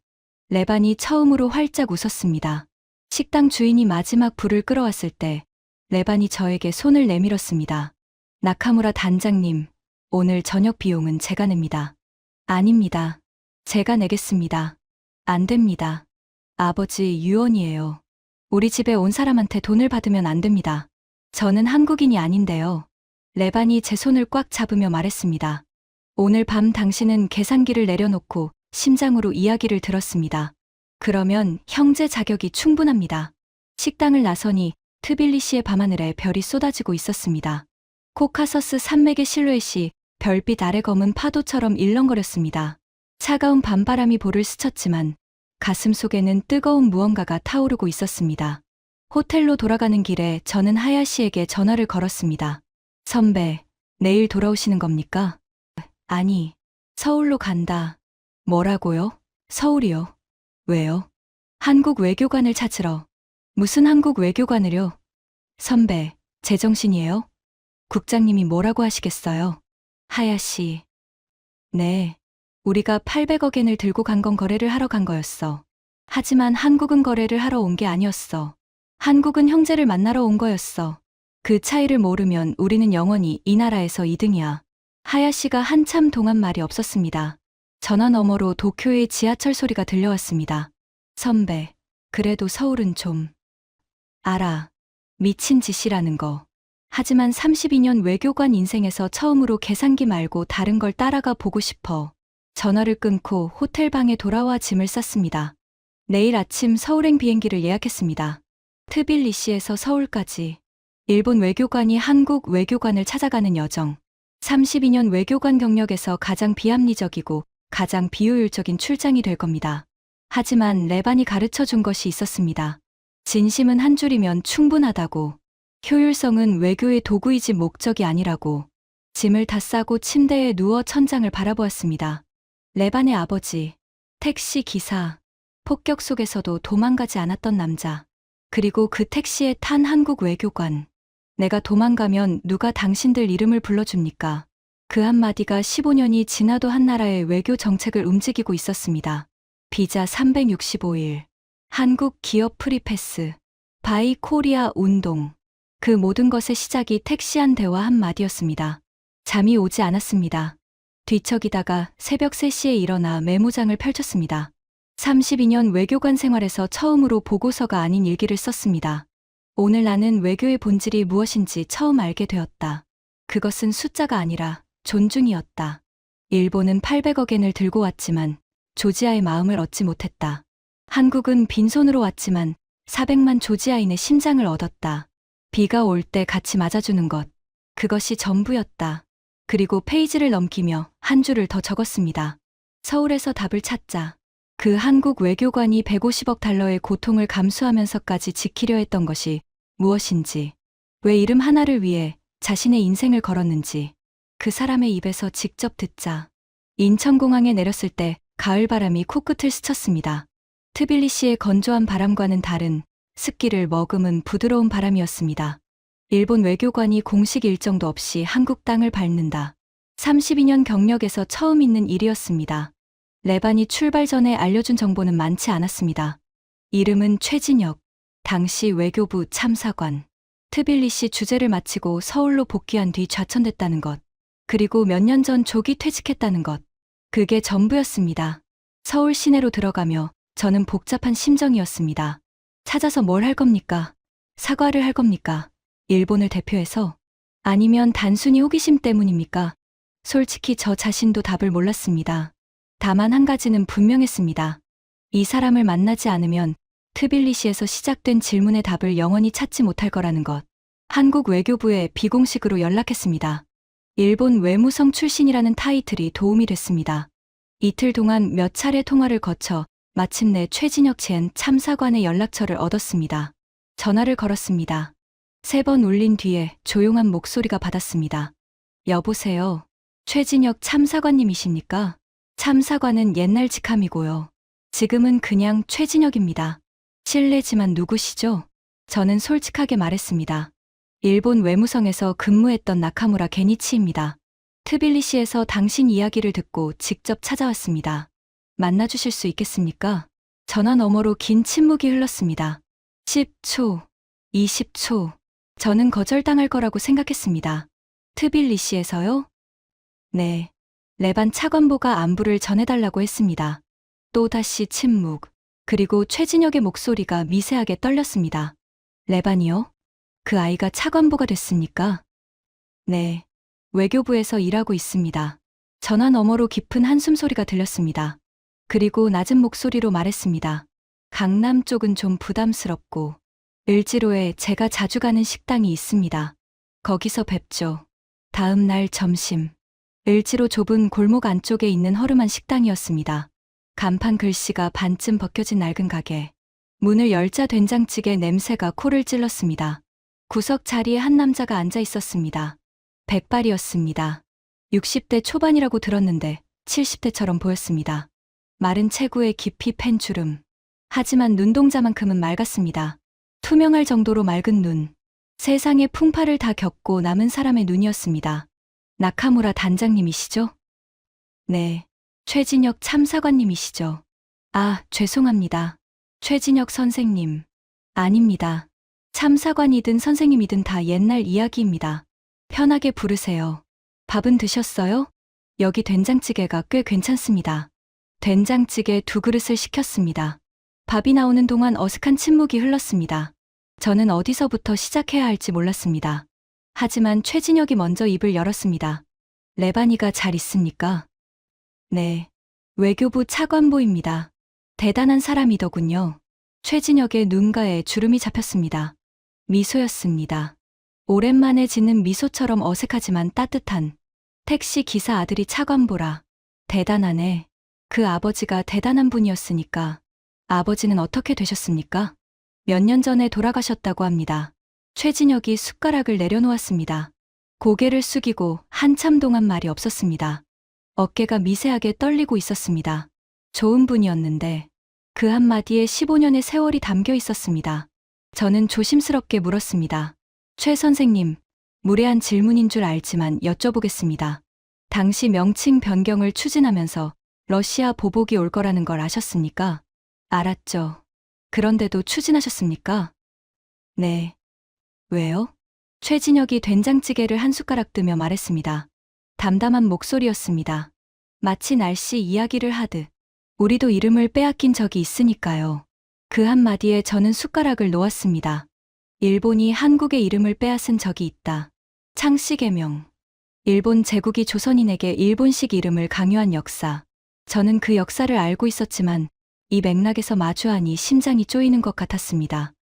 레반이 처음으로 활짝 웃었습니다. 식당 주인이 마지막 불을 끌어왔을 때 레반이 저에게 손을 내밀었습니다. 나카무라 단장님, 오늘 저녁 비용은 제가 냅니다. 아닙니다. 제가 내겠습니다. 안 됩니다. 아버지 유언이에요. 우리 집에 온 사람한테 돈을 받으면 안 됩니다. 저는 한국인이 아닌데요. 레반이 제 손을 꽉 잡으며 말했습니다. 오늘 밤 당신은 계산기를 내려놓고 심장으로 이야기를 들었습니다. 그러면 형제 자격이 충분합니다. 식당을 나서니 트빌리시의 밤하늘에 별이 쏟아지고 있었습니다. 코카서스 산맥의 실루엣이 별빛 아래 검은 파도처럼 일렁거렸습니다. 차가운 밤바람이 볼을 스쳤지만 가슴 속에는 뜨거운 무언가가 타오르고 있었습니다. 호텔로 돌아가는 길에 저는 하야시에게 전화를 걸었습니다. 선배, 내일 돌아오시는 겁니까? 아니, 서울로 간다. 뭐라고요? 서울이요? 왜요? 한국 외교관을 찾으러. 무슨 한국 외교관을요? 선배, 제정신이에요? 국장님이 뭐라고 하시겠어요? 하야시. 네. 우리가 800억엔을 들고 간 건 거래를 하러 간 거였어. 하지만 한국은 거래를 하러 온 게 아니었어. 한국은 형제를 만나러 온 거였어. 그 차이를 모르면 우리는 영원히 이 나라에서 2등이야. 하야시가 한참 동안 말이 없었습니다. 전화 너머로 도쿄의 지하철 소리가 들려왔습니다. 선배, 그래도 서울은 좀. 알아. 미친 짓이라는 거. 하지만 32년 외교관 인생에서 처음으로 계산기 말고 다른 걸 따라가 보고 싶어. 전화를 끊고 호텔 방에 돌아와 짐을 쌌습니다. 내일 아침 서울행 비행기를 예약했습니다. 트빌리시에서 서울까지. 일본 외교관이 한국 외교관을 찾아가는 여정. 32년 외교관 경력에서 가장 비합리적이고 가장 비효율적인 출장이 될 겁니다. 하지만 레반이 가르쳐 준 것이 있었습니다. 진심은 한 줄이면 충분하다고. 효율성은 외교의 도구이지 목적이 아니라고. 짐을 다 싸고 침대에 누워 천장을 바라보았습니다. 레반의 아버지, 택시 기사, 폭격 속에서도 도망가지 않았던 남자, 그리고 그 택시에 탄 한국 외교관. 내가 도망가면 누가 당신들 이름을 불러줍니까? 그 한마디가 15년이 지나도 한 나라의 외교 정책을 움직이고 있었습니다. 비자 365일, 한국 기업 프리패스, 바이 코리아 운동. 그 모든 것의 시작이 택시 한 대화 한마디였습니다. 잠이 오지 않았습니다. 뒤척이다가 새벽 3시에 일어나 메모장을 펼쳤습니다. 32년 외교관 생활에서 처음으로 보고서가 아닌 일기를 썼습니다. 오늘 나는 외교의 본질이 무엇인지 처음 알게 되었다. 그것은 숫자가 아니라 존중이었다. 일본은 800억엔을 들고 왔지만 조지아의 마음을 얻지 못했다. 한국은 빈손으로 왔지만 400만 조지아인의 심장을 얻었다. 비가 올 때 같이 맞아주는 것. 그것이 전부였다. 그리고 페이지를 넘기며 한 줄을 더 적었습니다. 서울에서 답을 찾자. 그 한국 외교관이 150억 달러의 고통을 감수하면서까지 지키려 했던 것이 무엇인지, 왜 이름 하나를 위해 자신의 인생을 걸었는지 그 사람의 입에서 직접 듣자. 인천공항에 내렸을 때 가을바람이 코끝을 스쳤습니다. 트빌리시의 건조한 바람과는 다른 습기를 머금은 부드러운 바람이었습니다. 일본 외교관이 공식 일정도 없이 한국 땅을 밟는다. 32년 경력에서 처음 있는 일이었습니다. 레반이 출발 전에 알려준 정보는 많지 않았습니다. 이름은 최진혁, 당시 외교부 참사관. 트빌리시 주재를 마치고 서울로 복귀한 뒤 좌천됐다는 것. 그리고 몇 년 전 조기 퇴직했다는 것. 그게 전부였습니다. 서울 시내로 들어가며 저는 복잡한 심정이었습니다. 찾아서 뭘 할 겁니까? 사과를 할 겁니까? 일본을 대표해서? 아니면 단순히 호기심 때문입니까? 솔직히 저 자신도 답을 몰랐습니다. 다만 한 가지는 분명했습니다. 이 사람을 만나지 않으면 트빌리시에서 시작된 질문의 답을 영원히 찾지 못할 거라는 것. 한국 외교부에 비공식으로 연락했습니다. 일본 외무성 출신이라는 타이틀이 도움이 됐습니다. 이틀 동안 몇 차례 통화를 거쳐 마침내 최진혁 전 참사관의 연락처를 얻었습니다. 전화를 걸었습니다. 3번 울린 뒤에 조용한 목소리가 받았습니다. 여보세요. 최진혁 참사관님이십니까? 참사관은 옛날 직함이고요. 지금은 그냥 최진혁입니다. 실례지만 누구시죠? 저는 솔직하게 말했습니다. 일본 외무성에서 근무했던 나카무라 게니치입니다. 트빌리시에서 당신 이야기를 듣고 직접 찾아왔습니다. 만나주실 수 있겠습니까? 전화 너머로 긴 침묵이 흘렀습니다. 10초, 20초. 저는 거절당할 거라고 생각했습니다. 트빌리시에서요? 네. 레반 차관보가 안부를 전해달라고 했습니다. 또다시 침묵. 그리고 최진혁의 목소리가 미세하게 떨렸습니다. 레반이요? 그 아이가 차관보가 됐습니까? 네. 외교부에서 일하고 있습니다. 전화 너머로 깊은 한숨 소리가 들렸습니다. 그리고 낮은 목소리로 말했습니다. 강남 쪽은 좀 부담스럽고 을지로에 제가 자주 가는 식당이 있습니다. 거기서 뵙죠. 다음 날 점심. 을지로 좁은 골목 안쪽에 있는 허름한 식당이었습니다. 간판 글씨가 반쯤 벗겨진 낡은 가게. 문을 열자 된장찌개 냄새가 코를 찔렀습니다. 구석 자리에 한 남자가 앉아 있었습니다. 백발이었습니다. 60대 초반이라고 들었는데 70대처럼 보였습니다. 마른 체구에 깊이 팬 주름. 하지만 눈동자만큼은 맑았습니다. 투명할 정도로 맑은 눈. 세상의 풍파를 다 겪고 남은 사람의 눈이었습니다. 나카무라 단장님이시죠? 네. 최진혁 참사관님이시죠? 아, 죄송합니다. 최진혁 선생님. 아닙니다. 참사관이든 선생님이든 다 옛날 이야기입니다. 편하게 부르세요. 밥은 드셨어요? 여기 된장찌개가 꽤 괜찮습니다. 된장찌개 2그릇을 시켰습니다. 밥이 나오는 동안 어색한 침묵이 흘렀습니다. 저는 어디서부터 시작해야 할지 몰랐습니다. 하지만 최진혁이 먼저 입을 열었습니다. 레바니가 잘 있습니까? 네. 외교부 차관보입니다. 대단한 사람이더군요. 최진혁의 눈가에 주름이 잡혔습니다. 미소였습니다. 오랜만에 짓는 미소처럼 어색하지만 따뜻한. 택시 기사 아들이 차관보라. 대단하네. 그 아버지가 대단한 분이었으니까. 아버지는 어떻게 되셨습니까? 몇 년 전에 돌아가셨다고 합니다. 최진혁이 숟가락을 내려놓았습니다. 고개를 숙이고 한참 동안 말이 없었습니다. 어깨가 미세하게 떨리고 있었습니다. 좋은 분이었는데 그 한마디에 15년의 세월이 담겨 있었습니다. 저는 조심스럽게 물었습니다. 최 선생님, 무례한 질문인 줄 알지만 여쭤보겠습니다. 당시 명칭 변경을 추진하면서 러시아 보복이 올 거라는 걸 아셨습니까? 알았죠. 그런데도 추진하셨습니까? 네. 왜요? 최진혁이 된장찌개를 한 숟가락 뜨며 말했습니다. 담담한 목소리였습니다. 마치 날씨 이야기를 하듯. 우리도 이름을 빼앗긴 적이 있으니까요. 그 한마디에 저는 숟가락을 놓았습니다. 일본이 한국의 이름을 빼앗은 적이 있다. 창씨 개명. 일본 제국이 조선인에게 일본식 이름을 강요한 역사. 저는 그 역사를 알고 있었지만 이 맥락에서 마주하니 심장이 쪼이는 것 같았습니다.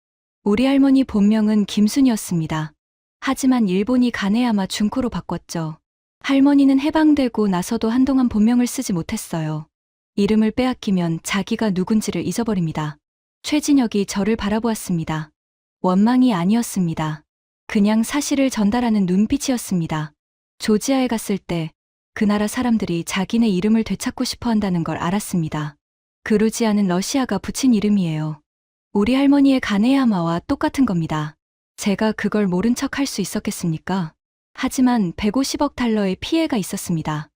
우리 할머니 본명은 김순이었습니다. 하지만 일본이 가네야마 준코로 바꿨죠. 할머니는 해방되고 나서도 한동안 본명을 쓰지 못했어요. 이름을 빼앗기면 자기가 누군지를 잊어버립니다. 최진혁이 저를 바라보았습니다. 원망이 아니었습니다. 그냥 사실을 전달하는 눈빛이었습니다. 조지아에 갔을 때 그 나라 사람들이 자기네 이름을 되찾고 싶어 한다는 걸 알았습니다. 그루지아는 러시아가 붙인 이름이에요. 우리 할머니의 가네야마와 똑같은 겁니다. 제가 그걸 모른 척 할 수 있었겠습니까? 하지만 150억 달러의 피해가 있었습니다.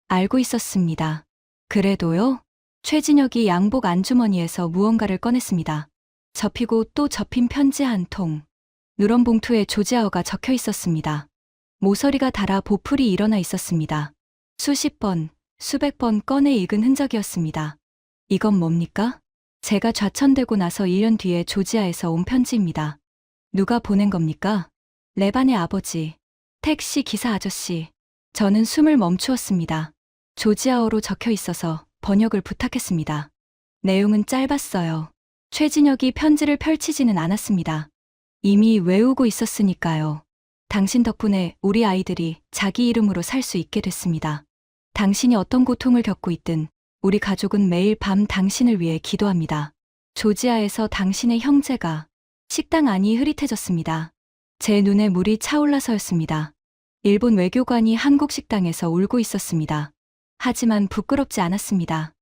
알고 있었습니다. 그래도요? 최진혁이 양복 안주머니에서 무언가를 꺼냈습니다. 접히고 또 접힌 편지 한 통. 누런 봉투에 조지아어가 적혀 있었습니다. 모서리가 닳아 보풀이 일어나 있었습니다. 수십 번, 수백 번 꺼내 읽은 흔적이었습니다. 이건 뭡니까? 제가 좌천되고 나서 1년 뒤에 조지아에서 온 편지입니다. 누가 보낸 겁니까? 레반의 아버지, 택시 기사 아저씨. 저는 숨을 멈추었습니다. 조지아어로 적혀 있어서 번역을 부탁했습니다. 내용은 짧았어요. 최진혁이 편지를 펼치지는 않았습니다. 이미 외우고 있었으니까요. 당신 덕분에 우리 아이들이 자기 이름으로 살 수 있게 됐습니다. 당신이 어떤 고통을 겪고 있든 우리 가족은 매일 밤 당신을 위해 기도합니다. 조지아에서 당신의 형제가 식당 안이 흐릿해졌습니다. 제 눈에 물이 차올라서였습니다. 일본 외교관이 한국 식당에서 울고 있었습니다. 하지만 부끄럽지 않았습니다.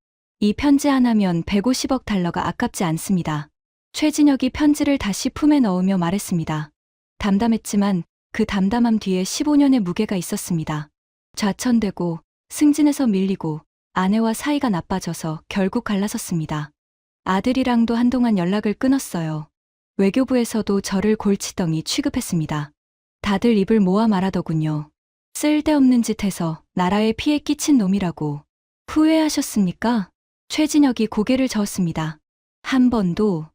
이 편지 하나면 150억 달러가 아깝지 않습니다. 최진혁이 편지를 다시 품에 넣으며 말했습니다. 담담했지만 그 담담함 뒤에 15년의 무게가 있었습니다. 좌천되고 승진에서 밀리고 아내와 사이가 나빠져서 결국 갈라섰습니다. 아들이랑도 한동안 연락을 끊었어요. 외교부에서도 저를 골치덩이 취급했습니다. 다들 입을 모아 말하더군요. 쓸데없는 짓 해서 나라에 피해 끼친 놈이라고. 후회하셨습니까? 최진혁이 고개를 저었습니다. 한 번도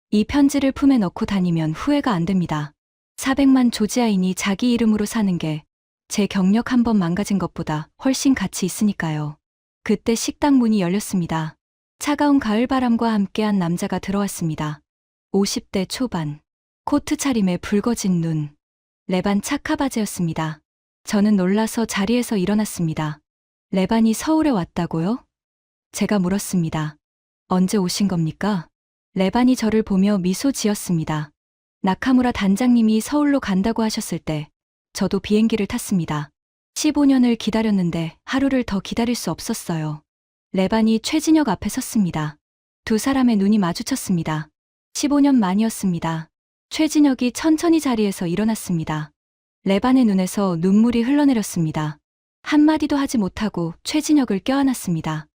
이 편지를 품에 넣고 다니면 후회가 안 됩니다. 400만 조지아인이 자기 이름으로 사는 게 제 경력 한 번 망가진 것보다 훨씬 가치 있으니까요. 그때 식당 문이 열렸습니다. 차가운 가을바람과 함께한 남자가 들어왔습니다. 50대 초반, 코트 차림에 붉어진 눈, 레반 차카바제였습니다. 저는 놀라서 자리에서 일어났습니다. 레반이 서울에 왔다고요? 제가 물었습니다. 언제 오신 겁니까? 레반이 저를 보며 미소 지었습니다. 나카무라 단장님이 서울로 간다고 하셨을 때 저도 비행기를 탔습니다. 15년을 기다렸는데 하루를 더 기다릴 수 없었어요. 레반이 최진혁 앞에 섰습니다. 두 사람의 눈이 마주쳤습니다. 15년 만이었습니다. 최진혁이 천천히 자리에서 일어났습니다. 레반의 눈에서 눈물이 흘러내렸습니다. 한마디도 하지 못하고 최진혁을 껴안았습니다.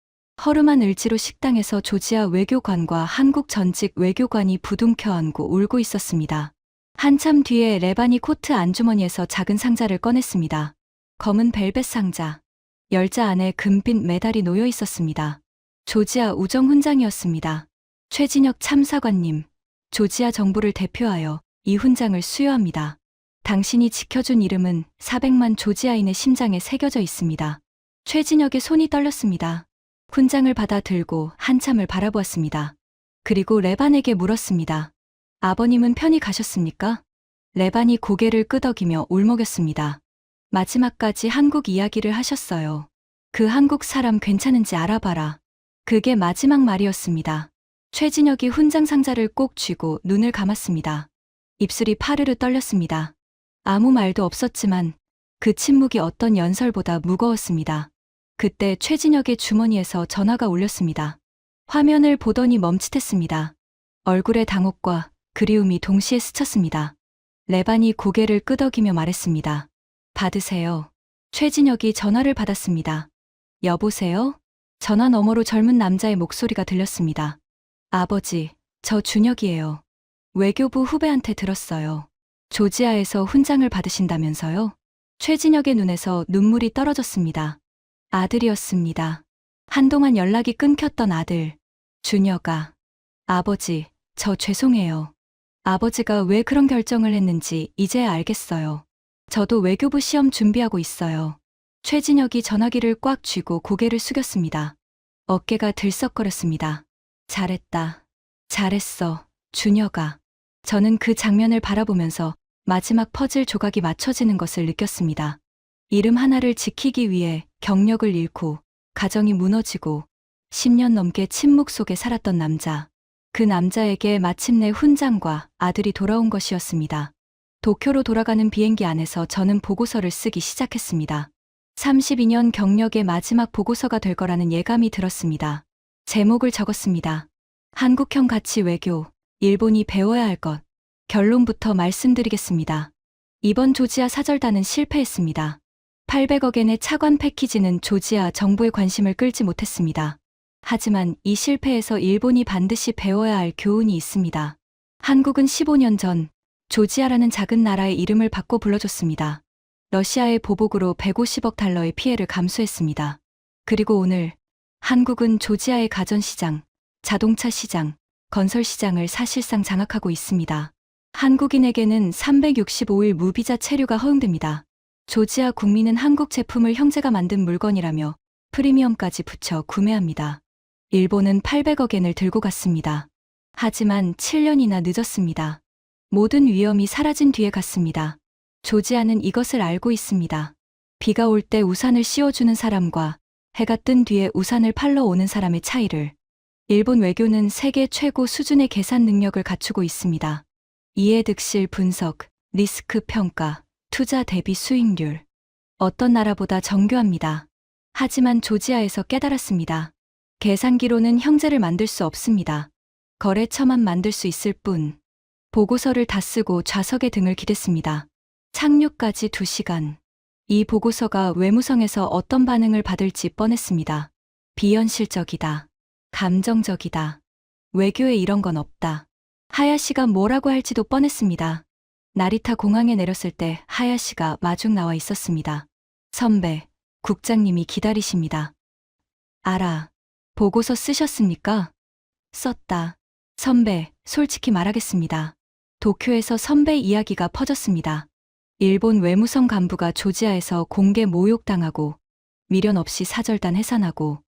허름한 을지로 식당에서 조지아 외교관과 한국 전직 외교관이 부둥켜 안고 울고 있었습니다. 한참 뒤에 레반이 코트 안주머니에서 작은 상자를 꺼냈습니다. 검은 벨벳 상자. 열자 안에 금빛 메달이 놓여 있었습니다. 조지아 우정 훈장이었습니다. 최진혁 참사관님, 조지아 정부를 대표하여 이 훈장을 수여합니다. 당신이 지켜준 이름은 400만 조지아인의 심장에 새겨져 있습니다. 최진혁의 손이 떨렸습니다. 훈장을 받아 들고 한참을 바라보았습니다. 그리고 레반에게 물었습니다. 아버님은 편히 가셨습니까? 레반이 고개를 끄덕이며 울먹였습니다. 마지막까지 한국 이야기를 하셨어요. 그 한국 사람 괜찮은지 알아봐라. 그게 마지막 말이었습니다. 최진혁이 훈장 상자를 꼭 쥐고 눈을 감았습니다. 입술이 파르르 떨렸습니다. 아무 말도 없었지만 그 침묵이 어떤 연설보다 무거웠습니다. 그때 최진혁의 주머니에서 전화가 울렸습니다. 화면을 보더니 멈칫했습니다. 얼굴의 당혹과 그리움이 동시에 스쳤습니다. 레반이 고개를 끄덕이며 말했습니다. 받으세요. 최진혁이 전화를 받았습니다. 여보세요? 전화 너머로 젊은 남자의 목소리가 들렸습니다. 아버지, 저 준혁이에요. 외교부 후배한테 들었어요. 조지아에서 훈장을 받으신다면서요? 최진혁의 눈에서 눈물이 떨어졌습니다. 아들이었습니다. 한동안 연락이 끊겼던 아들, 준혁아. 아버지, 저 죄송해요. 아버지가 왜 그런 결정을 했는지 이제야 알겠어요. 저도 외교부 시험 준비하고 있어요. 최진혁이 전화기를 꽉 쥐고 고개를 숙였습니다. 어깨가 들썩거렸습니다. 잘했다. 잘했어, 준혁아. 저는 그 장면을 바라보면서 마지막 퍼즐 조각이 맞춰지는 것을 느꼈습니다. 이름 하나를 지키기 위해 경력을 잃고 가정이 무너지고 10년 넘게 침묵 속에 살았던 남자. 그 남자에게 마침내 훈장과 아들이 돌아온 것이었습니다. 도쿄로 돌아가는 비행기 안에서 저는 보고서를 쓰기 시작했습니다. 32년 경력의 마지막 보고서가 될 거라는 예감이 들었습니다. 제목을 적었습니다. 한국형 가치 외교, 일본이 배워야 할 것. 결론부터 말씀드리겠습니다. 이번 조지아 사절단은 실패했습니다. 800억엔의 차관 패키지는 조지아 정부의 관심을 끌지 못했습니다. 하지만 이 실패에서 일본이 반드시 배워야 할 교훈이 있습니다. 한국은 15년 전 조지아라는 작은 나라의 이름을 바꿔 불러줬습니다. 러시아의 보복으로 150억 달러의 피해를 감수했습니다. 그리고 오늘 한국은 조지아의 가전시장, 자동차 시장, 건설 시장을 사실상 장악하고 있습니다. 한국인에게는 365일 무비자 체류가 허용됩니다. 조지아 국민은 한국 제품을 형제가 만든 물건이라며 프리미엄까지 붙여 구매합니다. 일본은 800억엔을 들고 갔습니다. 하지만 7년이나 늦었습니다. 모든 위험이 사라진 뒤에 갔습니다. 조지아는 이것을 알고 있습니다. 비가 올 때 우산을 씌워주는 사람과 해가 뜬 뒤에 우산을 팔러 오는 사람의 차이를. 일본 외교는 세계 최고 수준의 계산 능력을 갖추고 있습니다. 이해득실 분석, 리스크 평가, 투자 대비 수익률. 어떤 나라보다 정교합니다. 하지만 조지아에서 깨달았습니다. 계산기로는 형제를 만들 수 없습니다. 거래처만 만들 수 있을 뿐. 보고서를 다 쓰고 좌석에 등을 기댔습니다. 착륙까지 2시간. 이 보고서가 외무성에서 어떤 반응을 받을지 뻔했습니다. 비현실적이다. 감정적이다. 외교에 이런 건 없다. 하야시가 뭐라고 할지도 뻔했습니다. 나리타 공항에 내렸을 때 하야시가 마중 나와 있었습니다. 선배, 국장님이 기다리십니다. 알아. 보고서 쓰셨습니까? 썼다. 선배, 솔직히 말하겠습니다. 도쿄에서 선배 이야기가 퍼졌습니다. 일본 외무성 간부가 조지아에서 공개 모욕당하고 미련 없이 사절단 해산하고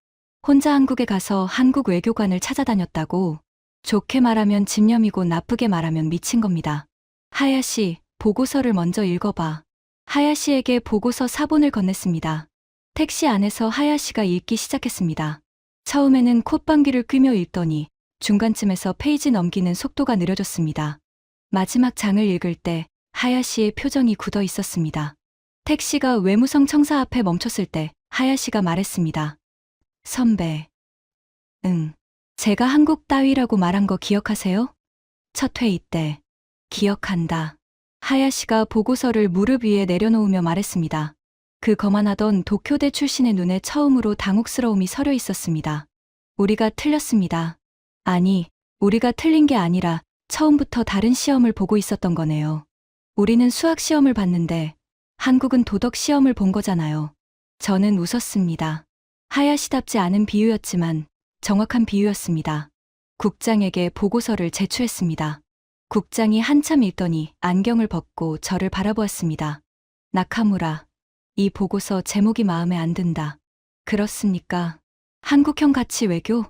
혼자 한국에 가서 한국 외교관을 찾아다녔다고. 좋게 말하면 집념이고 나쁘게 말하면 미친 겁니다. 하야시, 보고서를 먼저 읽어봐. 하야시에게 보고서 사본을 건넸습니다. 택시 안에서 하야시가 읽기 시작했습니다. 처음에는 콧방귀를 뀌며 읽더니 중간쯤에서 페이지 넘기는 속도가 느려졌습니다. 마지막 장을 읽을 때 하야시의 표정이 굳어 있었습니다. 택시가 외무성 청사 앞에 멈췄을 때 하야시가 말했습니다. 선배. 응. 제가 한국 따위라고 말한 거 기억하세요? 첫 회의 때. 기억한다. 하야시가 보고서를 무릎 위에 내려놓으며 말했습니다. 그 거만하던 도쿄대 출신의 눈에 처음으로 당혹스러움이 서려 있었습니다. 우리가 틀렸습니다. 아니, 우리가 틀린 게 아니라 처음부터 다른 시험을 보고 있었던 거네요. 우리는 수학 시험을 봤는데 한국은 도덕 시험을 본 거잖아요. 저는 웃었습니다. 하야시답지 않은 비유였지만 정확한 비유였습니다. 국장에게 보고서를 제출했습니다. 국장이 한참 읽더니 안경을 벗고 저를 바라보았습니다. 나카무라, 이 보고서 제목이 마음에 안 든다. 그렇습니까? 한국형 가치 외교?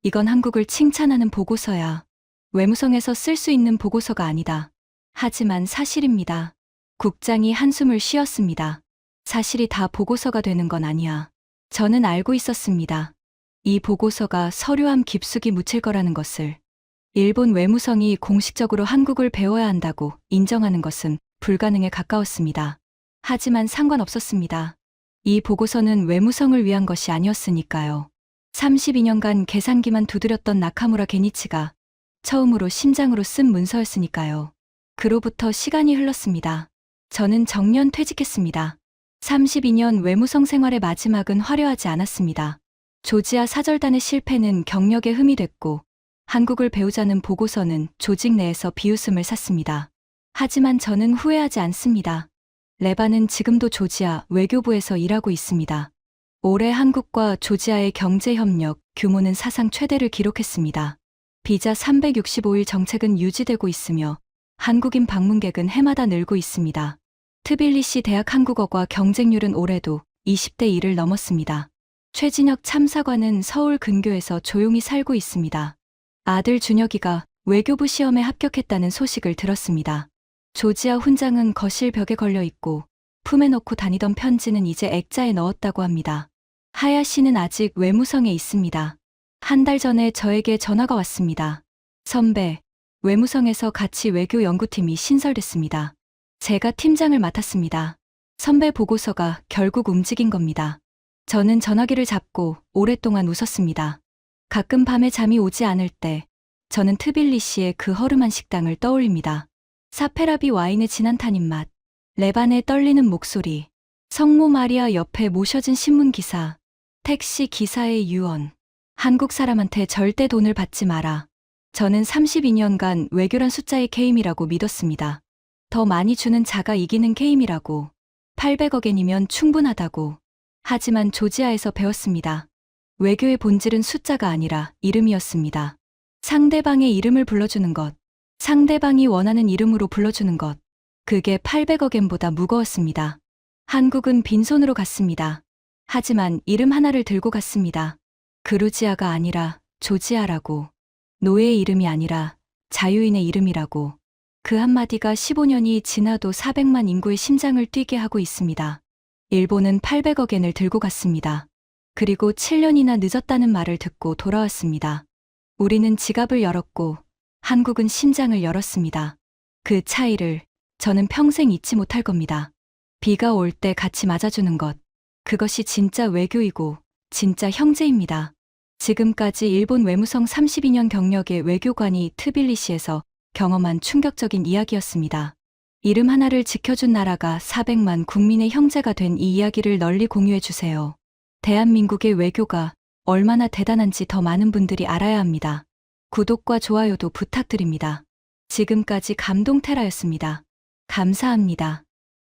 이건 한국을 칭찬하는 보고서야. 외무성에서 쓸 수 있는 보고서가 아니다. 하지만 사실입니다. 국장이 한숨을 쉬었습니다. 사실이 다 보고서가 되는 건 아니야. 저는 알고 있었습니다. 이 보고서가 서류함 깊숙이 묻힐 거라는 것을. 일본 외무성이 공식적으로 한국을 배워야 한다고 인정하는 것은 불가능에 가까웠습니다. 하지만 상관없었습니다. 이 보고서는 외무성을 위한 것이 아니었으니까요. 32년간 계산기만 두드렸던 나카무라 게니치가 처음으로 심장으로 쓴 문서였으니까요. 그로부터 시간이 흘렀습니다. 저는 정년 퇴직했습니다. 32년 외무성 생활의 마지막은 화려하지 않았습니다. 조지아 사절단의 실패는 경력에 흠이 됐고 한국을 배우자는 보고서는 조직 내에서 비웃음을 샀습니다. 하지만 저는 후회하지 않습니다. 레바는 지금도 조지아 외교부에서 일하고 있습니다. 올해 한국과 조지아의 경제협력 규모는 사상 최대를 기록했습니다. 비자 365일 정책은 유지되고 있으며 한국인 방문객은 해마다 늘고 있습니다. 트빌리시 대학 한국어과 경쟁률은 올해도 20대 1을 넘었습니다. 최진혁 참사관은 서울 근교에서 조용히 살고 있습니다. 아들 준혁이가 외교부 시험에 합격했다는 소식을 들었습니다. 조지아 훈장은 거실 벽에 걸려 있고 품에 넣고 다니던 편지는 이제 액자에 넣었다고 합니다. 하야시는 아직 외무성에 있습니다. 한 달 전에 저에게 전화가 왔습니다. 선배, 외무성에서 같이 외교 연구팀이 신설됐습니다. 제가 팀장을 맡았습니다. 선배 보고서가 결국 움직인 겁니다. 저는 전화기를 잡고 오랫동안 웃었습니다. 가끔 밤에 잠이 오지 않을 때 저는 트빌리시의 그 허름한 식당을 떠올립니다. 사페라비 와인의 진한 탄닌 맛, 레반의 떨리는 목소리, 성모 마리아 옆에 모셔진 신문기사, 택시 기사의 유언. 한국 사람한테 절대 돈을 받지 마라. 저는 32년간 외교란 숫자의 게임이라고 믿었습니다. 더 많이 주는 자가 이기는 게임이라고. 800억엔이면 충분하다고. 하지만 조지아에서 배웠습니다. 외교의 본질은 숫자가 아니라 이름이었습니다. 상대방의 이름을 불러주는 것. 상대방이 원하는 이름으로 불러주는 것. 그게 800억엔보다 무거웠습니다. 한국은 빈손으로 갔습니다. 하지만 이름 하나를 들고 갔습니다. 그루지아가 아니라 조지아라고. 노예의 이름이 아니라 자유인의 이름이라고. 그 한마디가 15년이 지나도 400만 인구의 심장을 뛰게 하고 있습니다. 일본은 800억엔을 들고 갔습니다. 그리고 7년이나 늦었다는 말을 듣고 돌아왔습니다. 우리는 지갑을 열었고 한국은 심장을 열었습니다. 그 차이를 저는 평생 잊지 못할 겁니다. 비가 올 때 같이 맞아주는 것. 그것이 진짜 외교이고 진짜 형제입니다. 지금까지 일본 외무성 32년 경력의 외교관이 트빌리시에서 경험한 충격적인 이야기였습니다. 이름 하나를 지켜준 나라가 400만 국민의 형제가 된 이 이야기를 널리 공유해 주세요. 대한민국의 외교가 얼마나 대단한지 더 많은 분들이 알아야 합니다. 구독과 좋아요도 부탁드립니다. 지금까지 감동테라였습니다. 감사합니다.